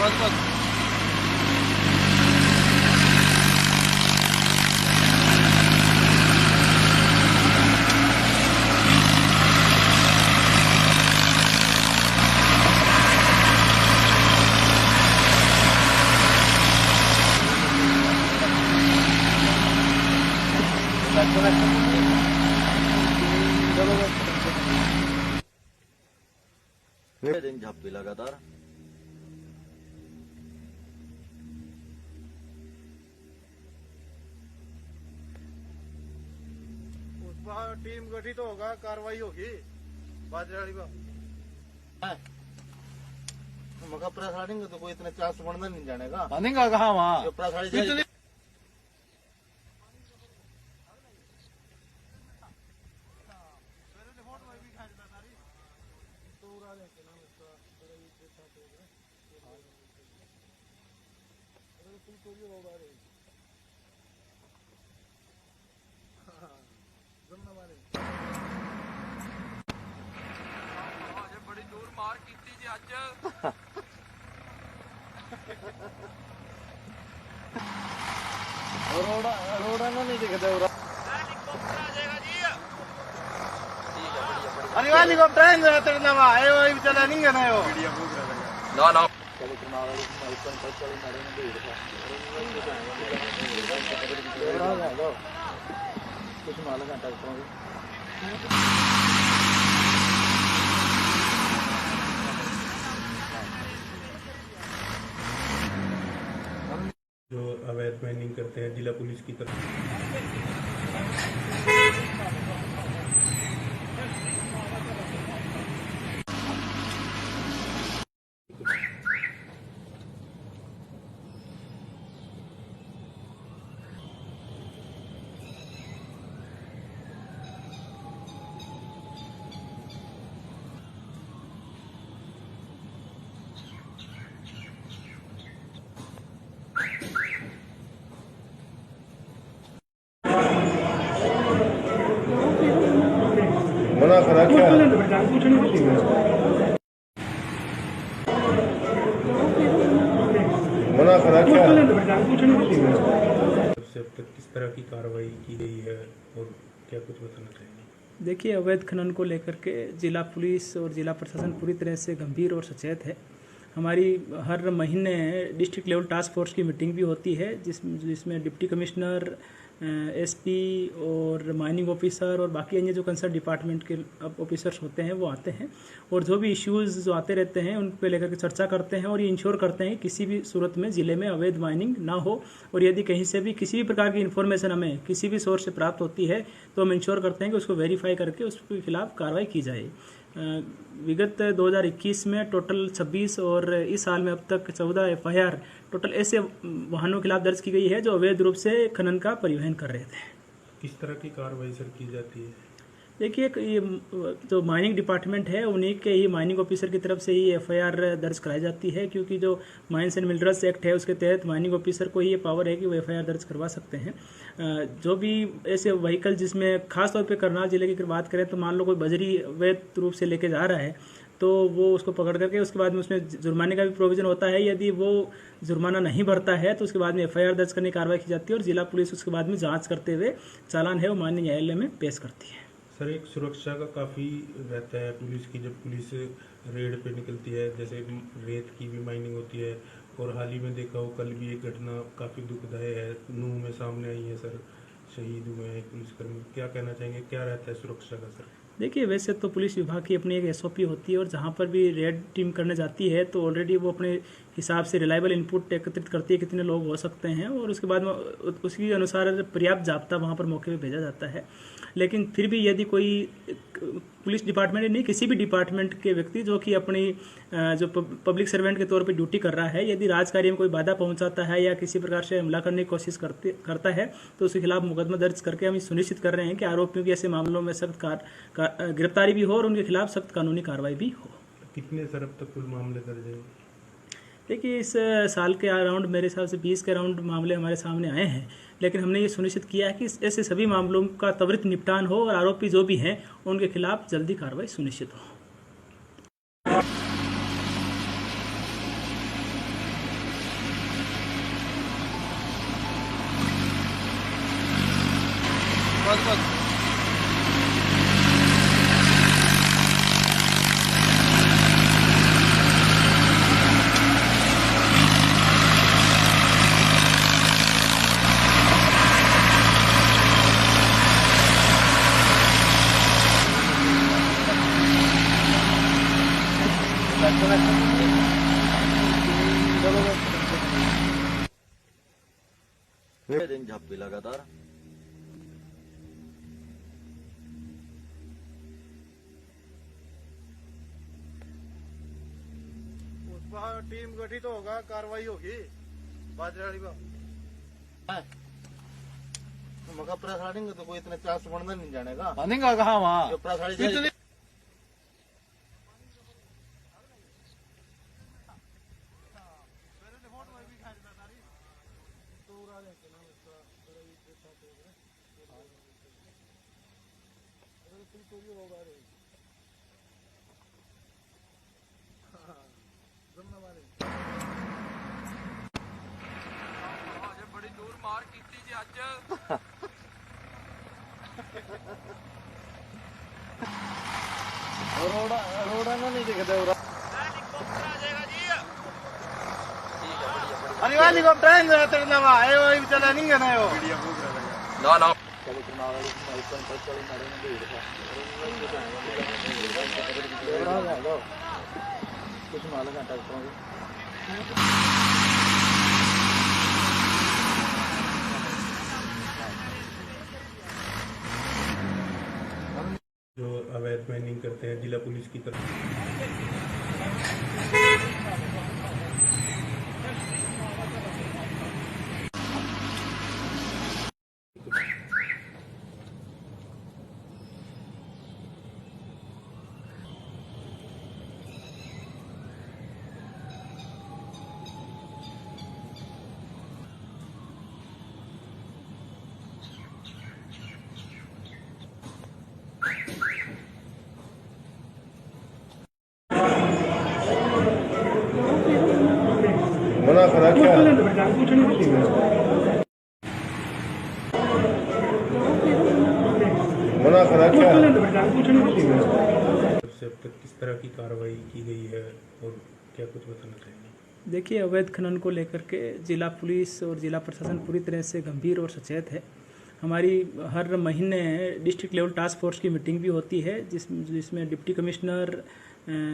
बस दिन झापी लगातार। उस पर टीम गठित होगा, कार्रवाई होगी बाजराड़ी का। मगर प्रेस नहीं तो कोई इतने चांस बनता नहीं जाने का। बनेगा कहाँ वहाँ प्रेस ਅਜੇ ਬੜੀ ਦੂਰ ਮਾਰ ਕੀਤੀ ਜੀ ਅੱਜ रोड़ा ना नहीं दिखता अरे वाली को ट्रेन तेरे नवा आए वही चला नहीं गया ना वो ਨਾ ਨਾ कुछ मालूम है जो अवैध माइनिंग करते हैं जिला पुलिस की तरफ बड़ा खरा क्या बड़ा खरा क्या सबसे अब तक किस तरह की कार्रवाई की गई है और क्या कुछ बताना चाहिए? देखिए, अवैध खनन को लेकर के जिला पुलिस और जिला प्रशासन पूरी तरह से गंभीर और सचेत है। हमारी हर महीने डिस्ट्रिक्ट लेवल टास्क फोर्स की मीटिंग भी होती है जिसमें डिप्टी कमिश्नर, एसपी और माइनिंग ऑफिसर और बाकी अन्य जो कंसर्न डिपार्टमेंट के ऑफिसर्स होते हैं वो आते हैं और जो भी इश्यूज़ जो आते रहते हैं उन पे लेकर के चर्चा करते हैं और ये इंश्योर करते हैं कि किसी भी सूरत में ज़िले में अवैध माइनिंग ना हो। और यदि कहीं से भी किसी भी प्रकार की इन्फॉर्मेशन हमें किसी भी सोर्स से प्राप्त होती है तो हम इंश्योर करते हैं कि उसको वेरीफाई करके उसके खिलाफ कार्रवाई की जाए। विगत 2021 में टोटल 26 और इस साल में अब तक 14 FIR टोटल ऐसे वाहनों के खिलाफ दर्ज की गई है जो अवैध रूप से खनन का परिवहन कर रहे थे। किस तरह की कार्रवाई सर की जाती है? देखिए, ये जो माइनिंग डिपार्टमेंट है उन्हीं के ही माइनिंग ऑफिसर की तरफ से ही FIR दर्ज कराई जाती है, क्योंकि जो माइंस एंड मिनरल्स एक्ट है उसके तहत माइनिंग ऑफिसर को ही ये पावर है कि वो FIR दर्ज करवा सकते हैं। जो भी ऐसे व्हीकल जिसमें खास तौर पे करनाल जिले की बात करें तो मान लो कोई बजरी अवैध रूप से लेके जा रहा है तो वो उसको पकड़ करके उसके बाद में उसमें जुर्माने का भी प्रोविजन होता है। यदि वो जुर्माना नहीं भरता है तो उसके बाद में FIR दर्ज करने की कार्रवाई की जाती है और जिला पुलिस उसके बाद में जांच करते हुए चालान है वो माननीय न्यायालय में पेश करती है। सर, एक सुरक्षा का काफ़ी रहता है पुलिस की, जब पुलिस रेड पे निकलती है, जैसे रेत की भी माइनिंग होती है और हाल ही में देखा हो कल भी एक घटना काफ़ी दुखदायी है नूह में सामने आई है सर, शहीद हुए हैं एक पुलिसकर्मी। क्या कहना चाहेंगे, क्या रहता है सुरक्षा का सर? देखिए, वैसे तो पुलिस विभाग की अपनी एक SOP होती है और जहाँ पर भी रेड टीम करने जाती है तो ऑलरेडी वो अपने हिसाब से रिलायबल इनपुट एकत्रित करती है कितने लोग हो सकते हैं और उसके बाद में उसके अनुसार पर्याप्त जाब्ता वहाँ पर मौके पे भेजा जाता है। लेकिन फिर भी यदि कोई पुलिस डिपार्टमेंट नहीं, किसी भी डिपार्टमेंट के व्यक्ति जो कि अपनी जो पब्लिक सर्वेंट के तौर पे ड्यूटी कर रहा है, यदि राजकार्य में कोई बाधा पहुंचाता है या किसी प्रकार से हमला करने की कोशिश करता है तो उसके खिलाफ मुकदमा दर्ज करके हम सुनिश्चित कर रहे हैं कि आरोपियों की ऐसे मामलों में सख्त गिरफ्तारी भी हो और उनके खिलाफ सख्त कानूनी कार्रवाई भी हो। कितने सर अब तक कुल मामले दर्ज हैं? देखिए, इस साल के अराउंड मेरे हिसाब से 20 के अराउंड मामले हमारे सामने आए हैं, लेकिन हमने ये सुनिश्चित किया है कि ऐसे सभी मामलों का त्वरित निपटान हो और आरोपी जो भी हैं उनके खिलाफ जल्दी कार्रवाई सुनिश्चित हो। बस दिन झापी लगातार टीम गठित होगा, कार्रवाई होगी बाजराड़ी का। मगर प्रसाड़ी तो कोई इतने चांस बनना नहीं जाने का। बनेगा कहाँ वहाँ प्रसाड़ी ਅਜੇ ਬੜੀ ਦੂਰ ਮਾਰ ਕੀਤੀ ਜੀ ਅੱਜ रोड़ा ना नहीं दिखता अरे हेलीकॉप्टर आए वही चला नहीं गया वो ਨਾ ਨਾ कुछ मालूम है ट्रैक्टरों की जो अवैध माइनिंग करते हैं जिला पुलिस की तरफ मना करा क्या मना करा क्या से अब तक किस तरह की कार्रवाई की गई है और क्या कुछ बताना चाहिए? देखिए, अवैध खनन को लेकर के जिला पुलिस और जिला प्रशासन पूरी तरह से गंभीर और सचेत है। हमारी हर महीने डिस्ट्रिक्ट लेवल टास्क फोर्स की मीटिंग भी होती है जिसमें डिप्टी कमिश्नर,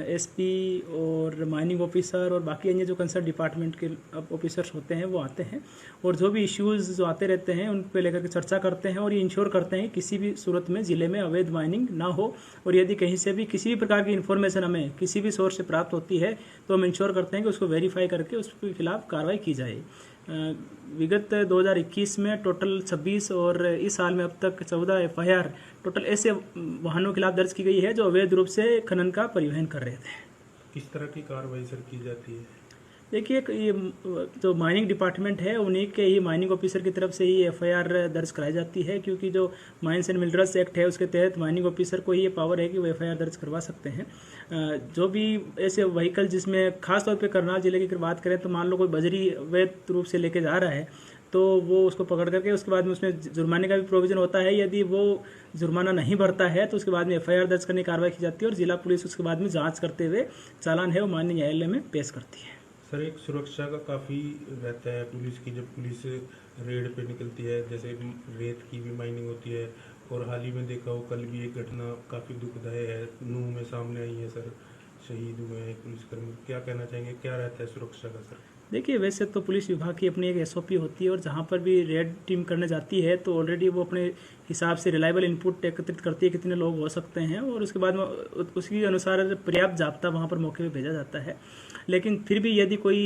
एसपी और माइनिंग ऑफिसर और बाकी अन्य जो कंसर्न डिपार्टमेंट के ऑफिसर्स होते हैं वो आते हैं और जो भी इश्यूज़ जो आते रहते हैं उन पे लेकर के चर्चा करते हैं और ये इंश्योर करते हैं कि किसी भी सूरत में ज़िले में अवैध माइनिंग ना हो और यदि कहीं से भी किसी भी प्रकार की इन्फॉर्मेशन हमें किसी भी सोर्स से प्राप्त होती है तो हम इंश्योर करते हैं कि उसको वेरीफाई करके उसके खिलाफ कार्रवाई की जाए। विगत 2021 में टोटल 26 और इस साल में अब तक 14 एफआईआर टोटल ऐसे वाहनों के खिलाफ दर्ज की गई है जो अवैध रूप से खनन का परिवहन कर रहे थे। किस तरह की कार्रवाई सर की जाती है? देखिए, ये जो माइनिंग डिपार्टमेंट है उन्हीं के ही माइनिंग ऑफिसर की तरफ से ही एफआईआर दर्ज कराई जाती है, क्योंकि जो माइंस एंड मिनरल्स एक्ट है उसके तहत माइनिंग ऑफिसर को ही ये पावर है कि वो एफआईआर दर्ज करवा सकते हैं। जो भी ऐसे व्हीकल जिसमें खासतौर पे करनाल जिले की अगर बात करें तो मान लो कोई बजरी अवैध रूप से लेके जा रहा है तो वो उसको पकड़ करके उसके बाद में उसमें जुर्माने का भी प्रोविजन होता है। यदि वो जुर्माना नहीं भरता है तो उसके बाद में एफआईआर दर्ज करने की कार्रवाई की जाती है और जिला पुलिस उसके बाद में जांच करते हुए चालान है वो माननीय न्यायालय में पेश करती है। सर, एक सुरक्षा का काफ़ी रहता है पुलिस की जब पुलिस रेड पे निकलती है, जैसे रेत की भी माइनिंग होती है और हाल ही में देखा हो कल भी एक घटना काफ़ी दुखदायी है नूह में सामने आई है सर, शहीद हुए हैं पुलिसकर्मी। क्या कहना चाहेंगे, क्या रहता है सुरक्षा का सर? देखिए, वैसे तो पुलिस विभाग की अपनी एक एसओपी होती है और जहाँ पर भी रेड टीम करने जाती है तो ऑलरेडी वो अपने हिसाब से रिलायबल इनपुट एकत्रित करती है कितने लोग हो सकते हैं और उसके बाद में उसके अनुसार पर्याप्त जाब्ता वहाँ पर मौके पे भेजा जाता है। लेकिन फिर भी यदि कोई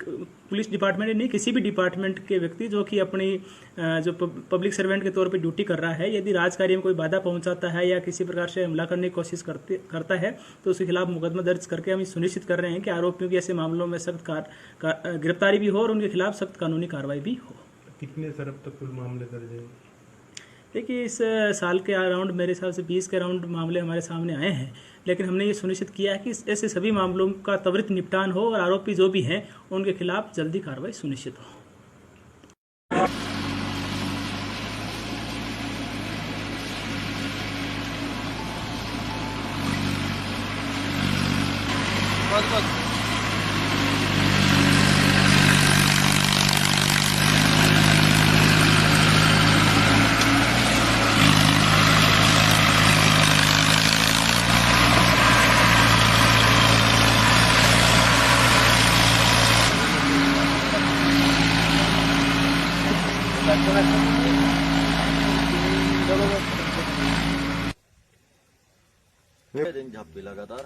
पुलिस डिपार्टमेंट नहीं किसी भी डिपार्टमेंट के व्यक्ति जो कि अपनी जो पब्लिक सर्वेंट के तौर पे ड्यूटी कर रहा है, यदि राजकार्य में कोई बाधा पहुंचाता है या किसी प्रकार से हमला करने की कोशिश करता है तो उसके खिलाफ मुकदमा दर्ज करके हम सुनिश्चित कर रहे हैं कि आरोपियों की ऐसे मामलों में सख्त गिरफ्तारी भी हो और उनके खिलाफ सख्त कानूनी कार्रवाई भी हो। कितने सर अब तक कुल मामले दर्ज हैं? देखिए, इस साल के अराउंड मेरे हिसाब से 20 के अराउंड मामले हमारे सामने आए हैं, लेकिन हमने ये सुनिश्चित किया है कि ऐसे सभी मामलों का त्वरित निपटान हो और आरोपी जो भी हैं उनके खिलाफ जल्दी कार्रवाई सुनिश्चित हो। बस दिन झापी लगातार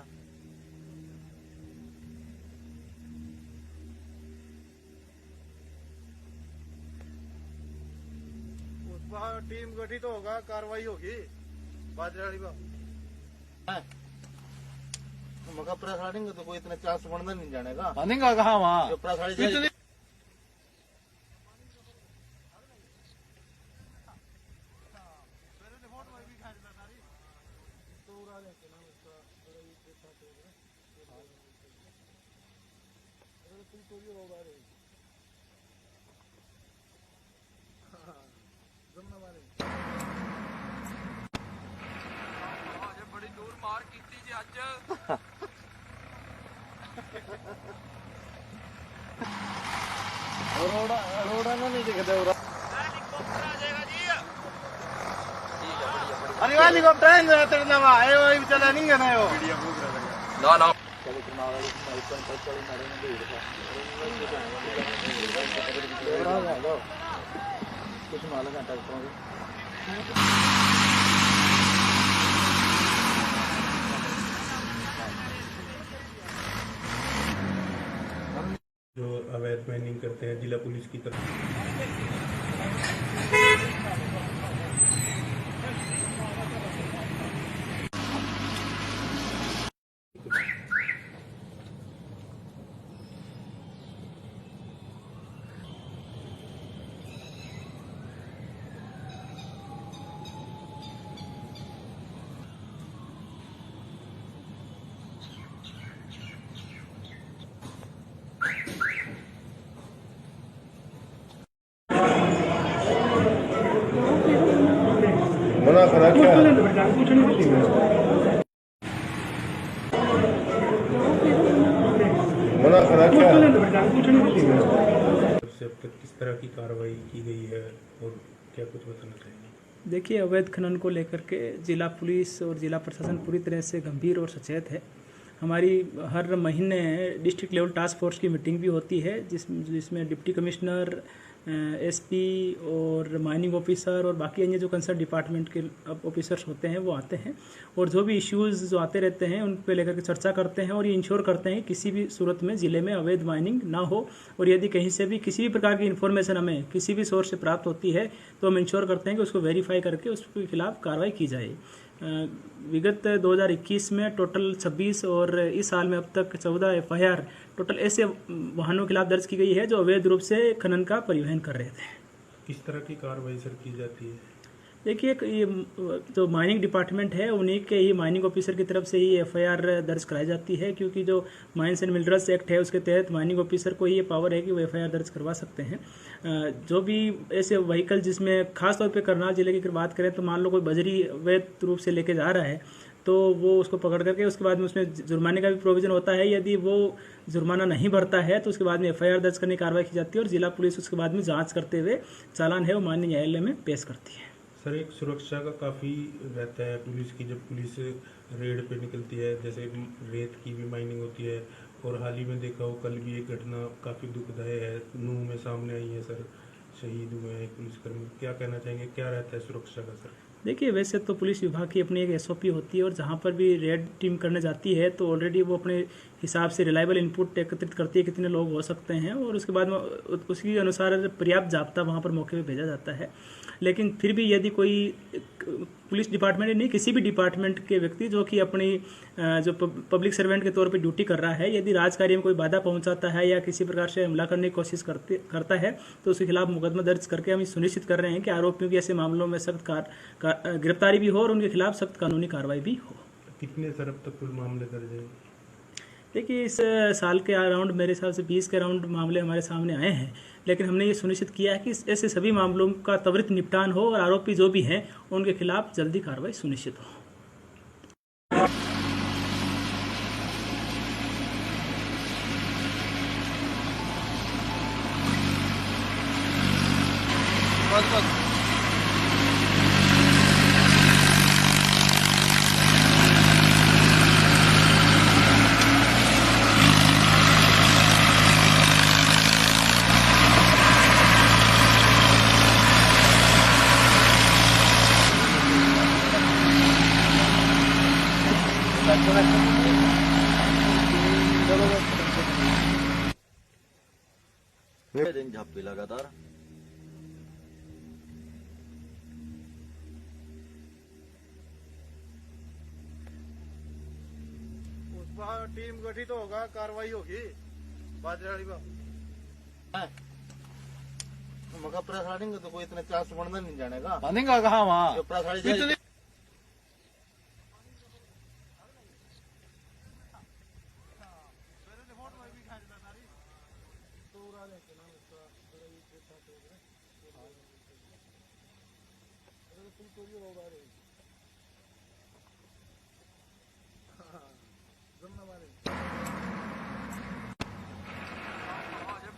टीम गठित होगा, कार्रवाई होगी बाजराड़ी का। मका प्रेस लड़ेंगे तो कोई इतना चांस बनता नहीं जाने का। बनेगा कहाँ वहाँ जो प्रेस लड़ी ਅਜੇ ਬੜੀ ਦੂਰ ਮਾਰ ਕੀਤੀ ਜੀ ਅੱਜ रोड़ा ना नहीं दिखते अरे हेलीकॉप्टर तेरे नवा आए वही चला नहीं गया ना ਨਾ ਨਾ कुछ मालूम है ट्रैक्टरों जो अवैध माइनिंग करते हैं जिला पुलिस की तरफ मना करा क्या मना करा क्या से अब तक किस तरह की कार्रवाई की गई है और क्या कुछ बताना चाहिए? देखिए, अवैध खनन को लेकर के जिला पुलिस और जिला प्रशासन पूरी तरह से गंभीर और सचेत है। हमारी हर महीने डिस्ट्रिक्ट लेवल टास्क फोर्स की मीटिंग भी होती है जिसमें डिप्टी कमिश्नर, एसपी और माइनिंग ऑफिसर और बाकी अन्य जो कंसर्न डिपार्टमेंट के ऑफिसर्स होते हैं वो आते हैं और जो भी इश्यूज़ जो आते रहते हैं उन पे लेकर के चर्चा करते हैं और ये इंश्योर करते हैं कि किसी भी सूरत में ज़िले में अवैध माइनिंग ना हो। और यदि कहीं से भी किसी भी प्रकार की इन्फॉर्मेशन हमें किसी भी सोर्स से प्राप्त होती है तो हम इंश्योर करते हैं कि उसको वेरीफाई करके उसके खिलाफ कार्रवाई की जाए। विगत 2021 में टोटल 26 और इस साल में अब तक 14 FIR टोटल ऐसे वाहनों के खिलाफ दर्ज की गई है जो अवैध रूप से खनन का परिवहन कर रहे थे। किस तरह की कार्रवाई सर की जाती है? देखिए, ये जो माइनिंग डिपार्टमेंट है उन्हीं के ही माइनिंग ऑफिसर की तरफ से ही FIR दर्ज कराई जाती है, क्योंकि जो माइंस एंड मिनरल्स एक्ट है उसके तहत माइनिंग ऑफिसर को ये पावर है कि वो FIR दर्ज करवा सकते हैं। जो भी ऐसे व्हीकल जिसमें खासतौर पे करनाल जिले की बात करें तो मान लो कोई बजरी अवैध रूप से लेके जा रहा है तो वो उसको पकड़ करके उसके बाद में उसमें जुर्माने का भी प्रोविजन होता है। यदि वो जुर्माना नहीं भरता है तो उसके बाद में FIR दर्ज करने की कार्रवाई की जाती है और जिला पुलिस उसके बाद में जांच करते हुए चालान है वो माननीय न्यायालय में पेश करती है। सर, एक सुरक्षा का काफ़ी रहता है पुलिस की, जब पुलिस रेड पे निकलती है, जैसे रेत की भी माइनिंग होती है और हाल ही में देखा हो कल भी एक घटना काफ़ी दुखदायी है नूह में सामने आई है सर, शहीद हुए हैं एक पुलिसकर्मी। क्या कहना चाहेंगे, क्या रहता है सुरक्षा का सर? देखिए, वैसे तो पुलिस विभाग की अपनी एक SOP होती है और जहाँ पर भी रेड टीम करने जाती है तो ऑलरेडी वो अपने हिसाब से रिलायबल इनपुट एकत्रित करती है कितने लोग हो सकते हैं और उसके बाद में उसके अनुसार पर्याप्त जाब्ता वहाँ पर मौके पे भेजा जाता है। लेकिन फिर भी यदि कोई पुलिस डिपार्टमेंट नहीं किसी भी डिपार्टमेंट के व्यक्ति जो कि अपनी जो पब्लिक सर्वेंट के तौर पे ड्यूटी कर रहा है, यदि राजकार्य में कोई बाधा पहुंचाता है या किसी प्रकार से हमला करने की कोशिश करता है तो उसके खिलाफ मुकदमा दर्ज करके हम सुनिश्चित कर रहे हैं कि आरोपियों की ऐसे मामलों में सख्त गिरफ्तारी भी हो और उनके खिलाफ सख्त कानूनी कार्रवाई भी हो। कितने सर अब तक कुल मामले दर्ज हैं? देखिए, इस साल के अराउंड मेरे हिसाब से 20 के अराउंड मामले हमारे सामने आए हैं, लेकिन हमने ये सुनिश्चित किया है कि ऐसे सभी मामलों का त्वरित निपटान हो और आरोपी जो भी हैं उनके खिलाफ जल्दी कार्रवाई सुनिश्चित हो। बस दिन झापी लगातार। उस पर टीम गठित होगा, कार्रवाई होगी बाजराड़ी पर। मगर प्रसाड़ी तो कोई इतने चांस बनना नहीं जानेगा। बनेगा कहाँ वहाँ जो प्रसाड़ी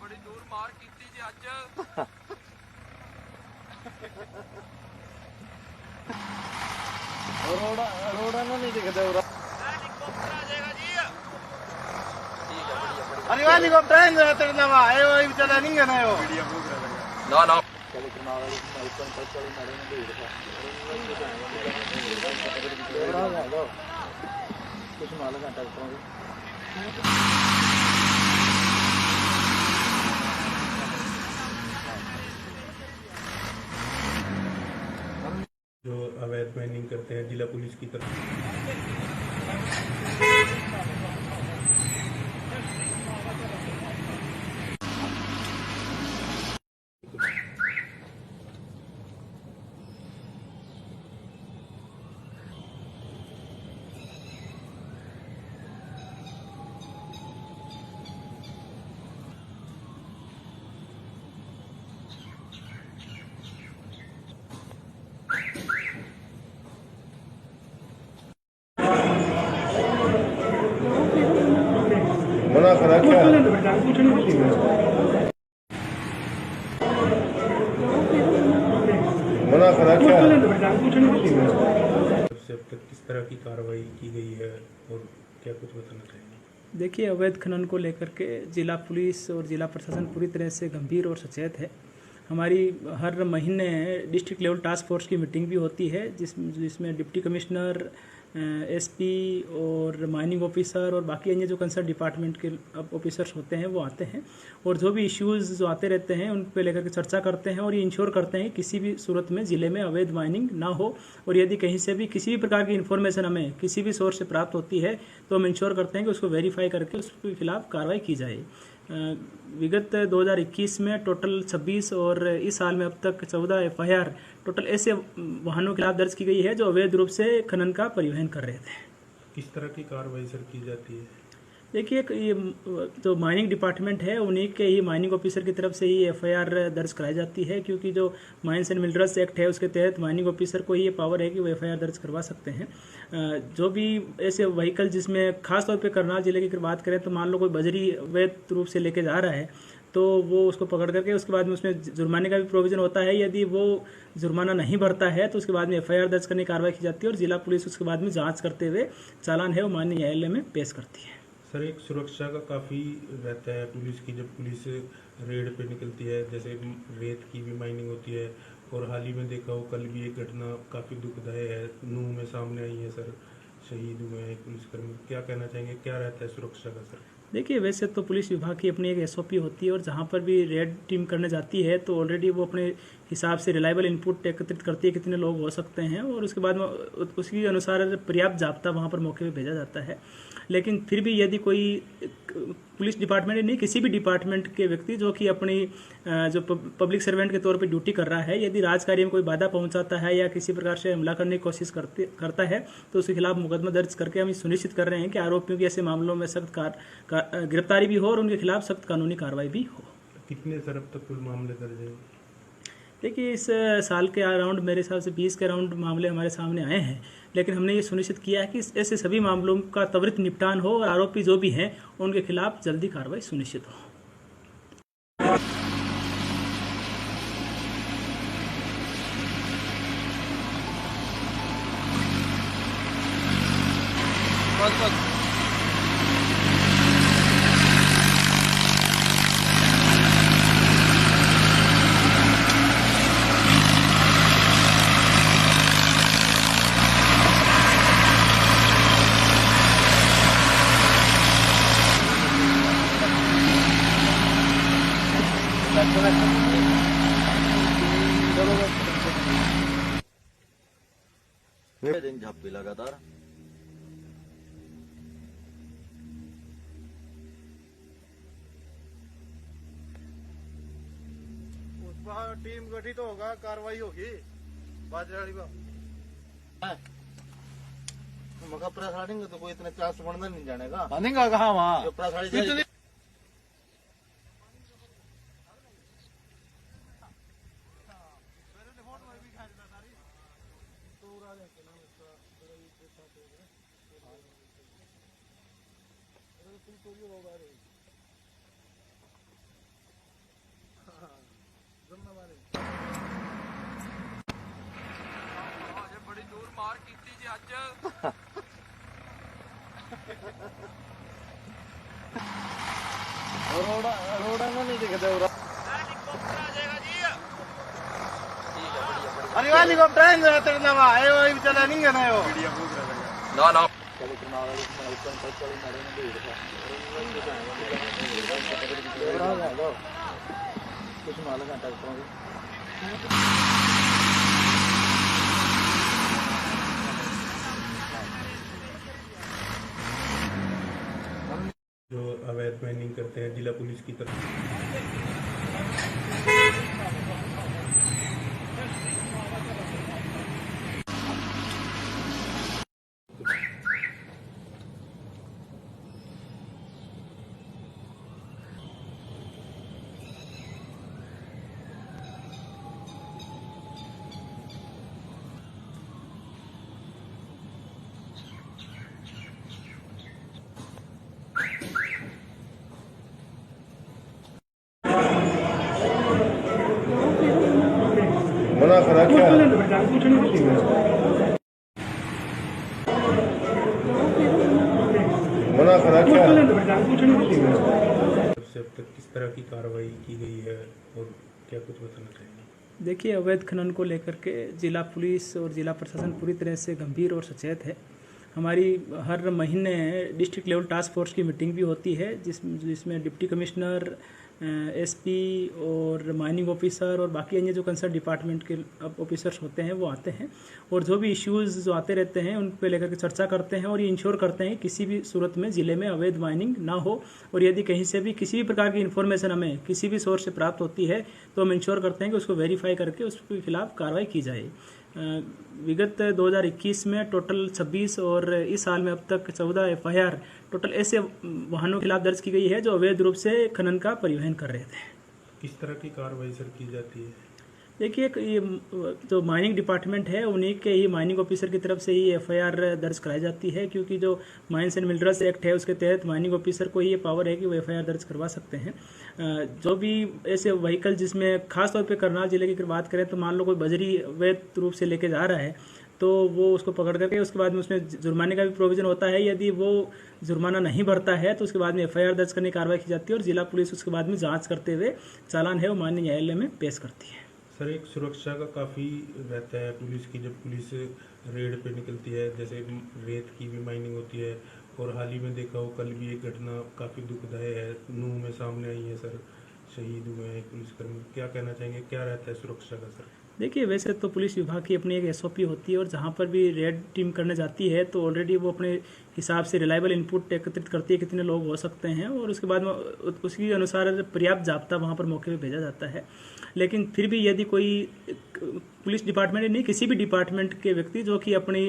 बड़ी दूर मार की जी अज। रोड़ा ना नहीं दिखता अरे हेलीकॉप्टर चला नहीं है ना वो ना ना कुछ मालूम है जो अवैध माइनिंग करते हैं जिला पुलिस की तरफ मना करा क्या मना करा क्या से अब तक किस तरह की कार्रवाई की गई है और क्या कुछ बताना चाहिए? देखिए, अवैध खनन को लेकर के जिला पुलिस और जिला प्रशासन पूरी तरह से गंभीर और सचेत है। हमारी हर महीने डिस्ट्रिक्ट लेवल टास्क फोर्स की मीटिंग भी होती है जिसमें डिप्टी कमिश्नर, एसपी और माइनिंग ऑफिसर और बाकी अन्य जो कंसर्न डिपार्टमेंट के ऑफिसर्स होते हैं वो आते हैं और जो भी इश्यूज़ जो आते रहते हैं उन पे लेकर के चर्चा करते हैं और ये इंश्योर करते हैं कि किसी भी सूरत में ज़िले में अवैध माइनिंग ना हो। और यदि कहीं से भी किसी भी प्रकार की इन्फॉर्मेशन हमें किसी भी सोर्स से प्राप्त होती है तो हम इंश्योर करते हैं कि उसको वेरीफाई करके उसके खिलाफ कार्रवाई की जाए। विगत 2021 में टोटल 26 और इस साल में अब तक 14 FIR टोटल ऐसे वाहनों के खिलाफ दर्ज की गई है जो अवैध रूप से खनन का परिवहन कर रहे थे। किस तरह की कार्रवाई सर की जाती है? देखिए, ये जो माइनिंग डिपार्टमेंट है उन्हीं के ही माइनिंग ऑफिसर की तरफ से ही FIR दर्ज कराई जाती है, क्योंकि जो माइंस एंड मिनरल्स एक्ट है उसके तहत माइनिंग ऑफिसर को ही ये पावर है कि वो FIR दर्ज करवा सकते हैं। जो भी ऐसे व्हीकल जिसमें खास तौर पे करनाल जिले की बात करें तो मान लो कोई बजरी अवैध रूप से लेके जा रहा है तो वो उसको पकड़ करके उसके बाद में उसमें जुर्माने का भी प्रोविजन होता है। यदि वो जुर्माना नहीं भरता है तो उसके बाद में FIR दर्ज करने की कार्रवाई की जाती है और जिला पुलिस उसके बाद में जांच करते हुए चालान है वो माननीय न्यायालय में पेश करती है। सर, एक सुरक्षा का काफ़ी रहता है पुलिस की, जब पुलिस रेड पे निकलती है, जैसे रेत की भी माइनिंग होती है और हाल ही में देखा हो कल भी एक घटना काफ़ी दुखदायी है नूह में सामने आई है सर, शहीद हुए हैं एक पुलिसकर्मी। क्या कहना चाहेंगे, क्या रहता है सुरक्षा का सर? देखिए, वैसे तो पुलिस विभाग की अपनी एक SOP होती है और जहाँ पर भी रेड टीम करने जाती है तो ऑलरेडी वो अपने हिसाब से रिलायबल इनपुट एकत्रित करती है कितने लोग हो सकते हैं और उसके बाद में उसके अनुसार पर्याप्त जाब्ता वहाँ पर मौके पे भेजा जाता है। लेकिन फिर भी यदि कोई पुलिस डिपार्टमेंट नहीं किसी भी डिपार्टमेंट के व्यक्ति जो कि अपनी जो पब्लिक सर्वेंट के तौर पे ड्यूटी कर रहा है, यदि राजकार्य में कोई बाधा पहुंचाता है या किसी प्रकार से हमला करने की कोशिश करता है तो उसके खिलाफ मुकदमा दर्ज करके हम सुनिश्चित कर रहे हैं कि आरोपियों की ऐसे मामलों में सख्त गिरफ्तारी भी हो और उनके खिलाफ सख्त कानूनी कार्रवाई भी हो। कितने सर अब तक कुल मामले दर्ज हैं? देखिए, इस साल के अराउंड मेरे हिसाब से 20 के अराउंड मामले हमारे सामने आए हैं, लेकिन हमने ये सुनिश्चित किया है कि ऐसे सभी मामलों का त्वरित निपटान हो और आरोपी जो भी हैं उनके खिलाफ जल्दी कार्रवाई सुनिश्चित हो। दिन झापी लगातार। टीम गठित होगा, कार्रवाई होगी बाजराड़ी का। मगर प्रसाड़ी तो कोई इतने चांस बनना नहीं जाने का। बनेगा कहाँ वहाँ प्रसाड़ी बड़ी दूर मार की जी अज। रोड़ा में नहीं दिखता अरे हेलीकॉप्टर चला नहीं गया ना ना कुछ मालूम है ट्रैक्टरों जो अवैध माइनिंग करते हैं जिला पुलिस की तरफ मना करा क्या मना करा क्या से अब तक किस तरह की कार्रवाई की गई है और क्या कुछ बताना चाहिए? देखिए, अवैध खनन को लेकर के जिला पुलिस और जिला प्रशासन पूरी तरह से गंभीर और सचेत है। हमारी हर महीने डिस्ट्रिक्ट लेवल टास्क फोर्स की मीटिंग भी होती है जिसमें डिप्टी कमिश्नर, एसपी और माइनिंग ऑफिसर और बाकी अन्य जो कंसर्न डिपार्टमेंट के ऑफिसर्स होते हैं वो आते हैं और जो भी इश्यूज़ जो आते रहते हैं उन पे लेकर के चर्चा करते हैं और ये इंश्योर करते हैं किसी भी सूरत में ज़िले में अवैध माइनिंग ना हो। और यदि कहीं से भी किसी भी प्रकार की इन्फॉर्मेशन हमें किसी भी सोर्स से प्राप्त होती है तो हम इंश्योर करते हैं कि उसको वेरीफाई करके उसके खिलाफ कार्रवाई की जाए। विगत 2021 में टोटल 26 और इस साल में अब तक 14 FIR टोटल ऐसे वाहनों के खिलाफ दर्ज की गई है जो अवैध रूप से खनन का परिवहन कर रहे थे। किस तरह की कार्रवाई सर की जाती है? देखिए, ये जो माइनिंग डिपार्टमेंट है उन्हीं के ही माइनिंग ऑफिसर की तरफ से ही FIR दर्ज कराई जाती है, क्योंकि जो माइंस एंड मिनरल्स एक्ट है उसके तहत माइनिंग ऑफिसर को ही ये पावर है कि वो FIR दर्ज करवा सकते हैं। जो भी ऐसे व्हीकल जिसमें खासतौर पे करनाल जिले की अगर बात करें तो मान लो कोई बजरी अवैध रूप से लेके जा रहा है तो वो उसको पकड़ करके उसके बाद में उसमें जुर्माने का भी प्रोविजन होता है। यदि वो जुर्माना नहीं भरता है तो उसके बाद में FIR दर्ज करने की कार्रवाई की जाती है और जिला पुलिस उसके बाद में जांच करते हुए चालान है वो माननीय न्यायालय में पेश करती है। सर, एक सुरक्षा का काफ़ी रहता है पुलिस की, जब पुलिस रेड पे निकलती है, जैसे रेत की भी माइनिंग होती है और हाल ही में देखा हो कल भी एक घटना काफ़ी दुखदायी है नूह में सामने आई है सर, शहीद हुए हैं एक पुलिसकर्मी। क्या कहना चाहेंगे, क्या रहता है सुरक्षा का सर? देखिए, वैसे तो पुलिस विभाग की अपनी एक SOP होती है और जहाँ पर भी रेड टीम करने जाती है तो ऑलरेडी वो अपने हिसाब से रिलायबल इनपुट एकत्रित करती है कितने लोग हो सकते हैं और उसके बाद में उसके अनुसार पर्याप्त जाब्ता वहाँ पर मौके पे भेजा जाता है। लेकिन फिर भी यदि कोई पुलिस डिपार्टमेंट नहीं किसी भी डिपार्टमेंट के व्यक्ति जो कि अपनी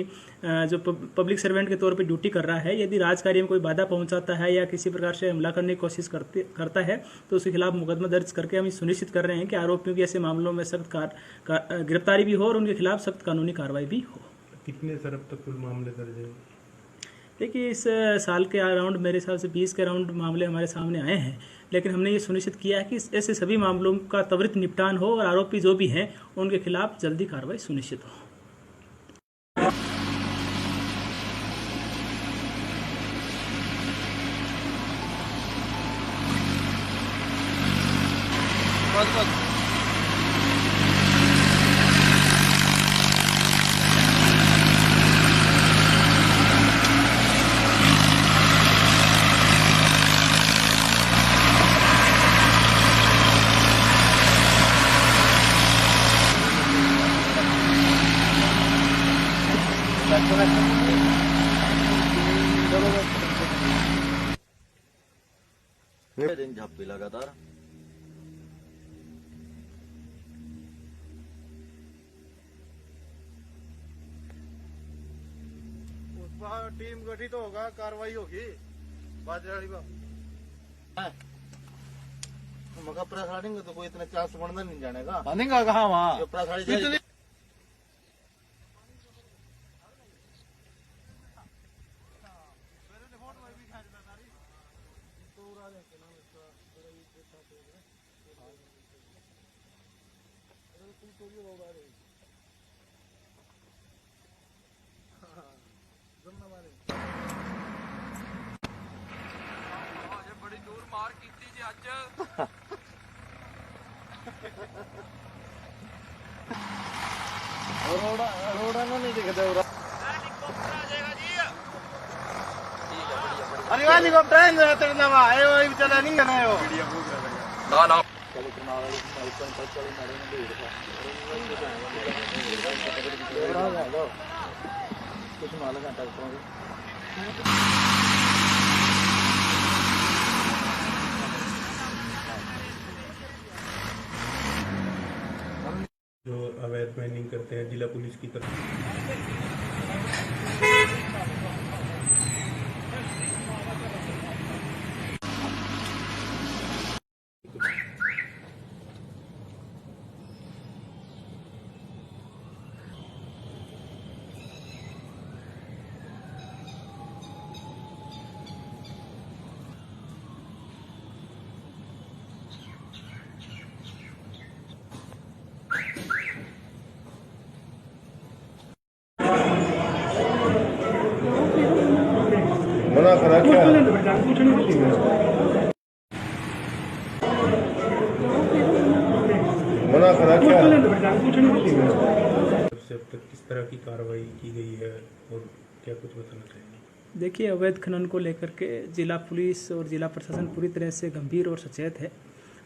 जो पब्लिक सर्वेंट के तौर पे ड्यूटी कर रहा है, यदि राजकार्य में कोई बाधा पहुंचाता है या किसी प्रकार से हमला करने की कोशिश करता है तो उसके खिलाफ मुकदमा दर्ज करके हम सुनिश्चित कर रहे हैं कि आरोपियों की ऐसे मामलों में सख्त गिरफ्तारी भी हो और उनके खिलाफ सख्त कानूनी कार्रवाई भी हो। कितने सर अब तक कुल मामले दर्ज हैं? देखिए, इस साल के अराउंड मेरे हिसाब से 20 के अराउंड मामले हमारे सामने आए हैं, लेकिन हमने ये सुनिश्चित किया है कि ऐसे सभी मामलों का त्वरित निपटान हो और आरोपी जो भी हैं उनके खिलाफ जल्दी कार्रवाई सुनिश्चित हो। बस दिन झप्पी लगातार टीम गठित होगा, कार्रवाई होगी बाजराड़ी पर। मगर प्रसाड़ी तो कोई इतना चांस बनना नहीं जाने का। बनेगा कहाँ वहाँ प्रसाड़ी बड़ी दूर मार की जी अज रोड़ा ना नहीं दिखता अरे हेलीकॉप्टर चला नहीं करना है वो ना ना कुछ मालूम है जो अवैध माइनिंग करते हैं जिला पुलिस की तरफ मना करा क्या मना करा क्या से अब तक किस तरह की कार्रवाई की गई है और क्या कुछ बताना चाहिए? देखिए, अवैध खनन को लेकर के जिला पुलिस और जिला प्रशासन पूरी तरह से गंभीर और सचेत है।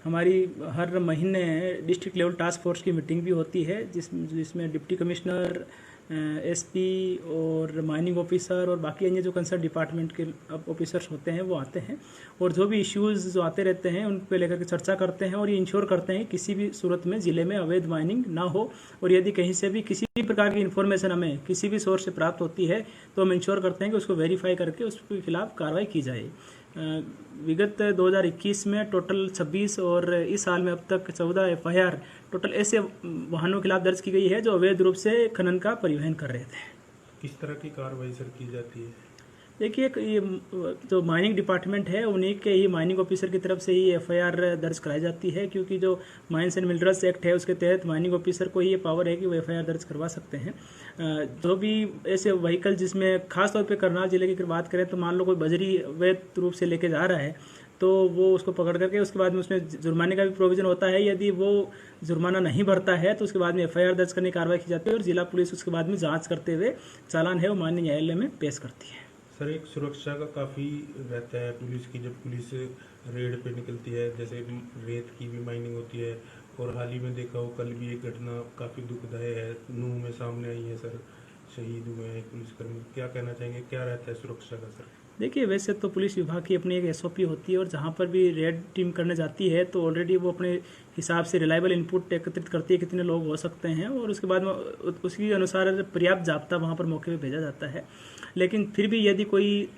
हमारी हर महीने डिस्ट्रिक्ट लेवल टास्क फोर्स की मीटिंग भी होती है जिसमें डिप्टी कमिश्नर, एसपी और माइनिंग ऑफिसर और बाकी अन्य जो कंसर्न डिपार्टमेंट के ऑफिसर्स होते हैं वो आते हैं और जो भी इश्यूज़ जो आते रहते हैं उन पे लेकर के चर्चा करते हैं और ये इंश्योर करते हैं कि किसी भी सूरत में ज़िले में अवैध माइनिंग ना हो और यदि कहीं से भी किसी भी प्रकार की इन्फॉर्मेशन हमें किसी भी सोर्स से प्राप्त होती है तो हम इंश्योर करते हैं कि उसको वेरीफाई करके उसके खिलाफ कार्रवाई की जाए। विगत 2021 में टोटल 26 और इस साल में अब तक 14 FIR टोटल ऐसे वाहनों के खिलाफ दर्ज की गई है जो अवैध रूप से खनन का परिवहन कर रहे थे। किस तरह की कार्रवाई सर की जाती है? देखिए, ये जो माइनिंग डिपार्टमेंट है उन्हीं के ही माइनिंग ऑफिसर की तरफ से ही FIR दर्ज कराई जाती है, क्योंकि जो माइंस एंड मिनरल्स एक्ट है उसके तहत माइनिंग ऑफिसर को ही ये पावर है कि वो FIR दर्ज करवा सकते हैं। जो भी ऐसे व्हीकल जिसमें खास तौर पे करनाल जिले की बात करें तो मान लो कोई बजरी अवैध रूप से लेके जा रहा है तो वो उसको पकड़ करके उसके बाद में उसमें जुर्माने का भी प्रोविजन होता है। यदि वो जुर्माना नहीं भरता है तो उसके बाद में FIR दर्ज करने की कार्रवाई की जाती है और जिला पुलिस उसके बाद में जांच करते हुए चालान है वो माननीय न्यायालय में पेश करती है। सर, एक सुरक्षा का काफ़ी रहता है पुलिस की, जब पुलिस रेड पे निकलती है, जैसे रेत की भी माइनिंग होती है और हाल ही में देखा हो कल भी एक घटना काफ़ी दुखदायी है नूह में सामने आई है सर, शहीद हुए हैं पुलिसकर्मी। क्या कहना चाहेंगे, क्या रहता है सुरक्षा का सर? देखिए, वैसे तो पुलिस विभाग की अपनी एक SOP होती है और जहाँ पर भी रेड टीम करने जाती है तो ऑलरेडी वो अपने हिसाब से रिलायबल इनपुट एकत्रित करती है कितने लोग हो सकते हैं और उसके बाद में उसके अनुसार पर्याप्त जाब्ता वहाँ पर मौके पे भेजा जाता है। लेकिन फिर भी यदि कोई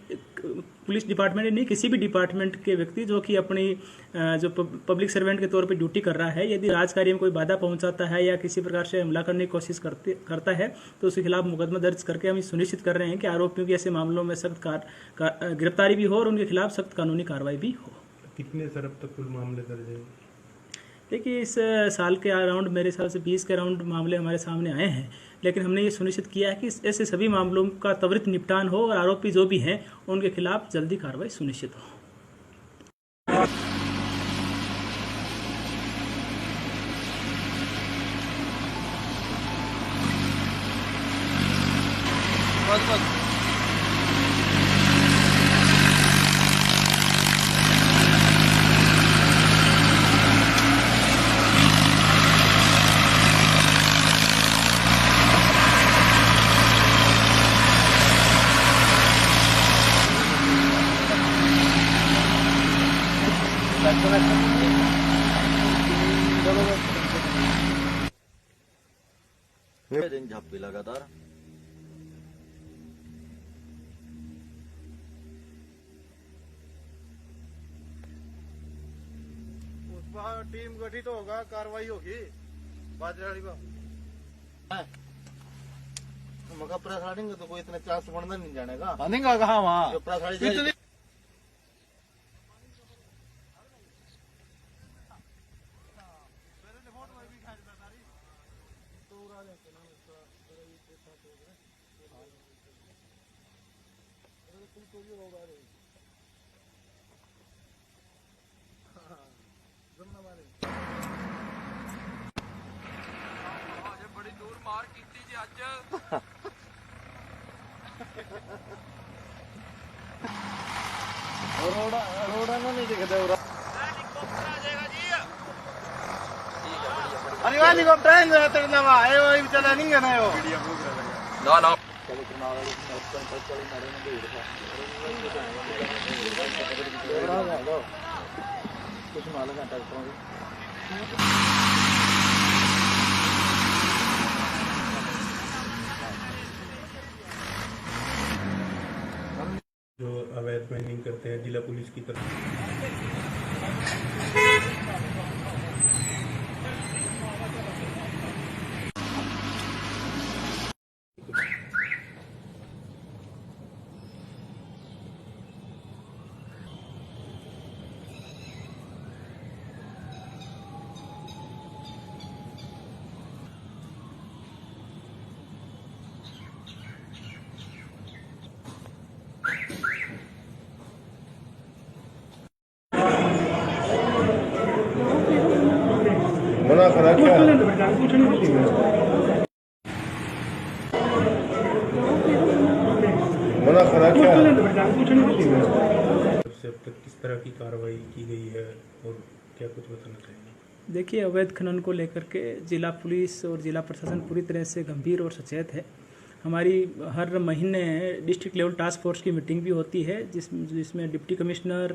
पुलिस डिपार्टमेंट नहीं किसी भी डिपार्टमेंट के व्यक्ति जो कि अपनी जो पब्लिक सर्वेंट के तौर पे ड्यूटी कर रहा है यदि राजकार्य में कोई बाधा पहुंचाता है या किसी प्रकार से हमला करने की कोशिश करता है तो उसके खिलाफ मुकदमा दर्ज करके हम सुनिश्चित कर रहे हैं कि आरोपियों की ऐसे मामलों में सख्त गिरफ्तारी भी हो और उनके खिलाफ सख्त कानूनी कार्रवाई भी हो। कितने सर अब तक कुल मामले दर्ज हैं? देखिए, इस साल के अराउंड मेरे हिसाब से 20 के अराउंड मामले हमारे सामने आए हैं, लेकिन हमने ये सुनिश्चित किया है कि ऐसे सभी मामलों का त्वरित निपटान हो और आरोपी जो भी हैं उनके खिलाफ जल्दी कार्रवाई सुनिश्चित हो। बस दिन झापी लगातार टीम गठित होगा, कार्रवाई होगी बाजराड़ी का। मगर प्रेस राइडिंग तो कोई इतने चांस बनना नहीं जाने का। बनेगा कहाँ वहाँ प्रेस राइडिंग ਅਜੇ ਬੜੀ ਦੂਰ ਮਾਰ ਕੀਤੀ ਜੀ ਅੱਜ रोड़ा ना नहीं दिखता अरे वो हेलीकॉप्टर है नवा है वो चला नहीं है ना वो ਨਾ ਨਾ कुछ मालूम है ट्रैक्टरों की जो अवैध माइनिंग करते हैं जिला पुलिस की तरफ मना करा क्या मना करा क्या से अब तक किस तरह की कार्रवाई की गई है और क्या कुछ बताना चाहिए? देखिए, अवैध खनन को लेकर के जिला पुलिस और जिला प्रशासन पूरी तरह से गंभीर और सचेत है। हमारी हर महीने डिस्ट्रिक्ट लेवल टास्क फोर्स की मीटिंग भी होती है जिसमें डिप्टी कमिश्नर,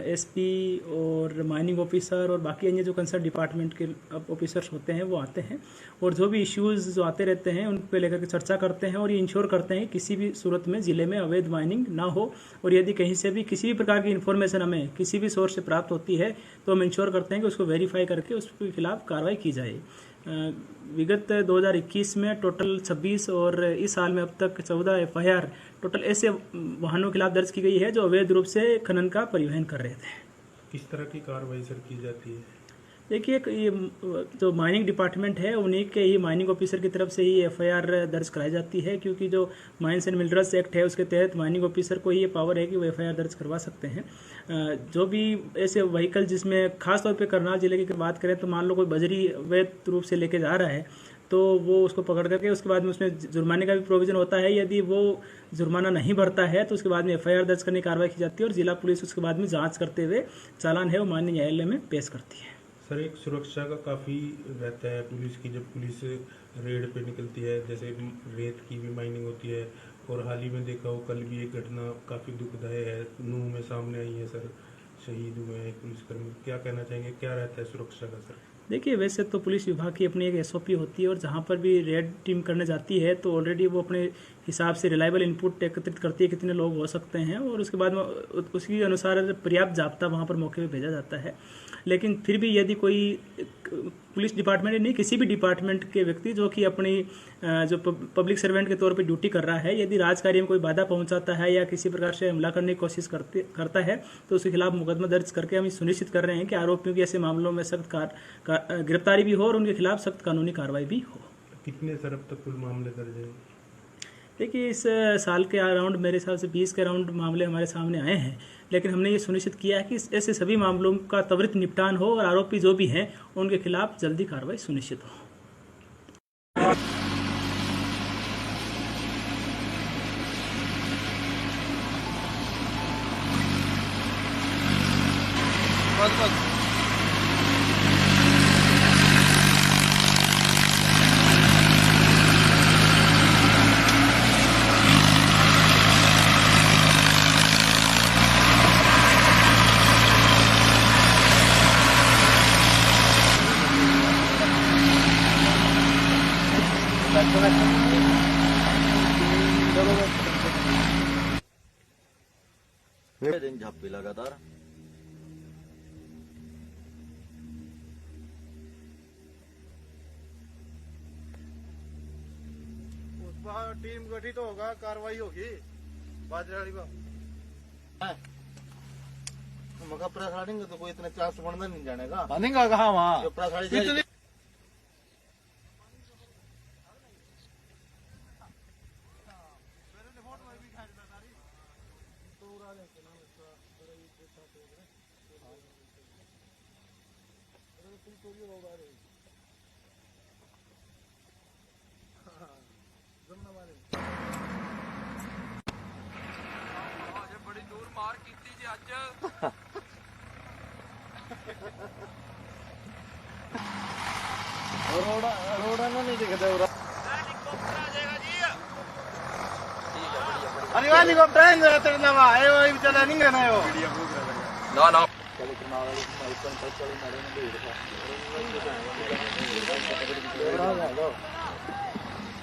एसपी और माइनिंग ऑफिसर और बाकी अन्य जो कंसर्न डिपार्टमेंट के ऑफिसर्स होते हैं वो आते हैं और जो भी इश्यूज़ जो आते रहते हैं उन पे लेकर के चर्चा करते हैं और ये इंश्योर करते हैं कि किसी भी सूरत में ज़िले में अवैध माइनिंग ना हो और यदि कहीं से भी किसी भी प्रकार की इन्फॉर्मेशन हमें किसी भी सोर्स से प्राप्त होती है तो हम इंश्योर करते हैं कि उसको वेरीफाई करके उसके खिलाफ कार्रवाई की जाए। विगत 2021 में टोटल 26 और इस साल में अब तक 14 एफआईआर टोटल ऐसे वाहनों के खिलाफ दर्ज की गई है जो अवैध रूप से खनन का परिवहन कर रहे थे। किस तरह की कार्रवाई सर की जाती है? देखिए, ये जो माइनिंग डिपार्टमेंट है उन्हीं के ही माइनिंग ऑफिसर की तरफ से ही एफआईआर दर्ज कराई जाती है, क्योंकि जो माइंस एंड मिनरल्स एक्ट है उसके तहत माइनिंग ऑफिसर को ही ये पावर है कि वो एफआईआर दर्ज करवा सकते हैं। जो भी ऐसे व्हीकल जिसमें खासतौर पे करनाल जिले की बात करें तो मान लो कोई बजरी अवैध रूप से लेके जा रहा है तो वो उसको पकड़ करके उसके बाद में उसमें जुर्माने का भी प्रोविजन होता है। यदि वो जुर्माना नहीं भरता है तो उसके बाद में एफआईआर दर्ज करने की कार्रवाई की जाती है और जिला पुलिस उसके बाद में जांच करते हुए चालान है वो माननीय न्यायालय में पेश करती है। सर, एक सुरक्षा का काफ़ी रहता है पुलिस की जब पुलिस रेड पे निकलती है, जैसे रेत की भी माइनिंग होती है और हाल ही में देखा हो कल भी एक घटना काफ़ी दुखदायी है नूह में सामने आई है सर, शहीद हुए हैं एक पुलिसकर्मी। क्या कहना चाहेंगे, क्या रहता है सुरक्षा का सर? देखिए, वैसे तो पुलिस विभाग की अपनी एक एसओपी होती है और जहाँ पर भी रेड टीम करने जाती है तो ऑलरेडी वो अपने हिसाब से रिलायबल इनपुट एकत्रित करती है कितने लोग हो सकते हैं और उसके बाद में उसके अनुसार पर्याप्त जाब्ता वहाँ पर मौके पे भेजा जाता है। लेकिन फिर भी यदि कोई पुलिस डिपार्टमेंट नहीं किसी भी डिपार्टमेंट के व्यक्ति जो कि अपनी जो पब्लिक सर्वेंट के तौर पे ड्यूटी कर रहा है, यदि राजकार्य में कोई बाधा पहुंचाता है या किसी प्रकार से हमला करने की कोशिश करता है तो उसके खिलाफ मुकदमा दर्ज करके हम सुनिश्चित कर रहे हैं कि आरोपियों की ऐसे मामलों में सख्त गिरफ्तारी भी हो और उनके खिलाफ सख्त कानूनी कार्रवाई भी हो। कितने सर अब तक कुल मामले दर्ज हैं? देखिए, इस साल के अराउंड मेरे हिसाब से 20 के अराउंड मामले हमारे सामने आए हैं, लेकिन हमने ये सुनिश्चित किया है कि ऐसे सभी मामलों का त्वरित निपटान हो और आरोपी जो भी हैं उनके खिलाफ जल्दी कार्रवाई सुनिश्चित हो। बस दिन झापी लगातार टीम गठित होगा, कार्रवाई होगी बाजराड़ी का। मगर प्रेस रानिंग तो कोई इतने चांस बनता नहीं जाने का। बनेगा कहाँ वहाँ प्रेस ਜੇ ਬੜੀ ਦੂਰ ਮਾਰ ਕੀਤੀ ਜੀ ਅੱਜ रोड़ा ना नहीं दिखता अरे हेलीकॉप्टर चला नहीं गया ਨਾ ਨਾ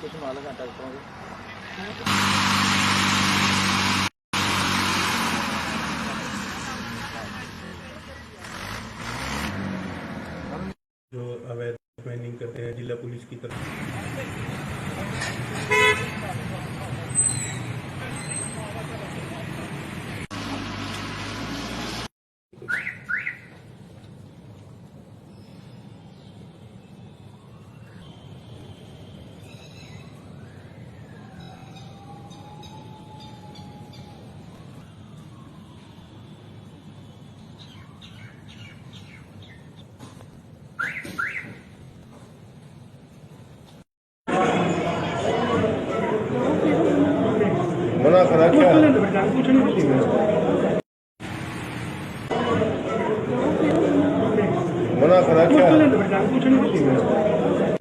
कुछ मालूम है ट्रैक्टरों जो अवैध माइनिंग करते हैं जिला पुलिस की तरफ मना करा क्या मना करा क्या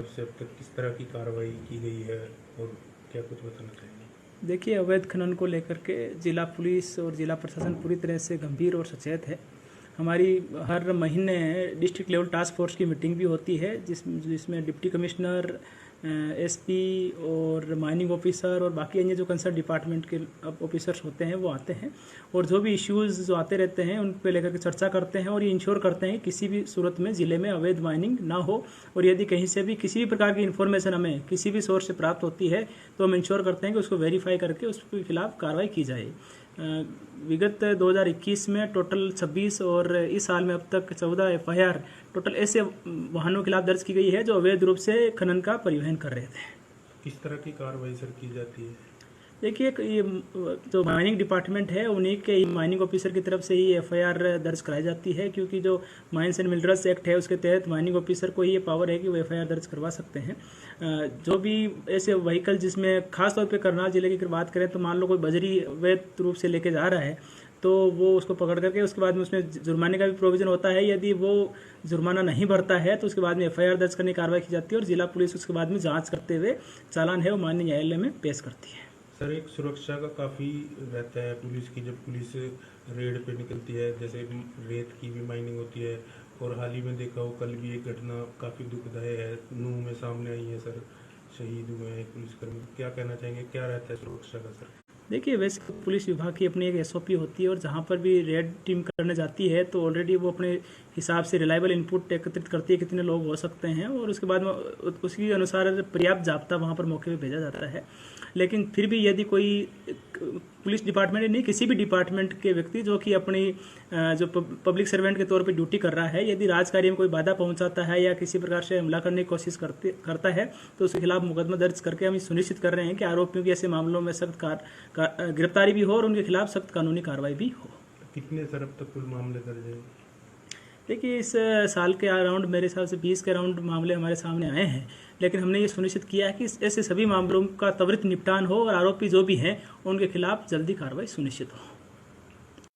से अब तक किस तरह की कार्रवाई की गई है और क्या कुछ बताना चाहेंगे? देखिए, अवैध खनन को लेकर के जिला पुलिस और जिला प्रशासन पूरी तरह से गंभीर और सचेत है। हमारी हर महीने डिस्ट्रिक्ट लेवल टास्क फोर्स की मीटिंग भी होती है जिसमें डिप्टी कमिश्नर, एसपी और माइनिंग ऑफिसर और बाकी अन्य जो कंसर्न डिपार्टमेंट के ऑफिसर्स होते हैं वो आते हैं और जो भी इश्यूज़ जो आते रहते हैं उन पे लेकर के चर्चा करते हैं और ये इंश्योर करते हैं कि किसी भी सूरत में ज़िले में अवैध माइनिंग ना हो। और यदि कहीं से भी किसी भी प्रकार की इन्फॉर्मेशन हमें किसी भी सोर्स से प्राप्त होती है तो हम इंश्योर करते हैं कि उसको वेरीफाई करके उसके खिलाफ कार्रवाई की जाए। विगत 2021 में टोटल 26 और इस साल में अब तक 14 FIR टोटल ऐसे वाहनों के खिलाफ दर्ज की गई है जो अवैध रूप से खनन का परिवहन कर रहे थे। किस तरह की कार्रवाई सर की जाती है? देखिए, ये जो माइनिंग डिपार्टमेंट है उन्हीं के माइनिंग ऑफिसर की तरफ से ही FIR दर्ज कराई जाती है, क्योंकि जो माइंस एंड मिनरल्स एक्ट है उसके तहत माइनिंग ऑफिसर को ही ये पावर है कि वो FIR दर्ज करवा सकते हैं। जो भी ऐसे व्हीकल जिसमें खास तौर पे करनाल जिले की बात करें तो मान लो कोई बजरी अवैध रूप से लेके जा रहा है तो वो उसको पकड़ करके उसके बाद में उसमें जुर्माने का भी प्रोविजन होता है। यदि वो जुर्माना नहीं भरता है तो उसके बाद में FIR दर्ज करने की कार्रवाई की जाती है और जिला पुलिस उसके बाद में जांच करते हुए चालान है वो माननीय न्यायालय में पेश करती है। सर, एक सुरक्षा का काफ़ी रहता है पुलिस की, जब पुलिस रेड पे निकलती है, जैसे रेत की भी माइनिंग होती है और हाल ही में देखा हो कल भी एक घटना काफ़ी दुखदायी है नूह में सामने आई है सर, शहीद हुए हैं एक पुलिसकर्मी। क्या कहना चाहेंगे, क्या रहता है सुरक्षा का सर? देखिए, वैसे पुलिस विभाग की अपनी एक SOP होती है और जहाँ पर भी रेड टीम करने जाती है तो ऑलरेडी वो अपने हिसाब से रिलायबल इनपुट एकत्रित करती है कितने लोग हो सकते हैं और उसके बाद में उसके अनुसार पर्याप्त जाब्ता वहाँ पर मौके पे भेजा जाता है। लेकिन फिर भी यदि कोई पुलिस डिपार्टमेंट नहीं किसी भी डिपार्टमेंट के व्यक्ति जो कि अपनी जो पब्लिक सर्वेंट के तौर पे ड्यूटी कर रहा है, यदि राजकार्य में कोई बाधा पहुंचाता है या किसी प्रकार से हमला करने की कोशिश करता है तो उसके खिलाफ मुकदमा दर्ज करके हम सुनिश्चित कर रहे हैं कि आरोपियों की ऐसे मामलों में सख्त गिरफ्तारी भी हो और उनके खिलाफ सख्त कानूनी कार्रवाई भी हो। कितने सर अब तक कुल मामले दर्ज हैं? देखिए, इस साल के अराउंड मेरे हिसाब से 20 के अराउंड मामले हमारे सामने आए हैं, लेकिन हमने ये सुनिश्चित किया है कि ऐसे सभी मामलों का त्वरित निपटान हो और आरोपी जो भी हैं उनके खिलाफ जल्दी कार्रवाई सुनिश्चित हो।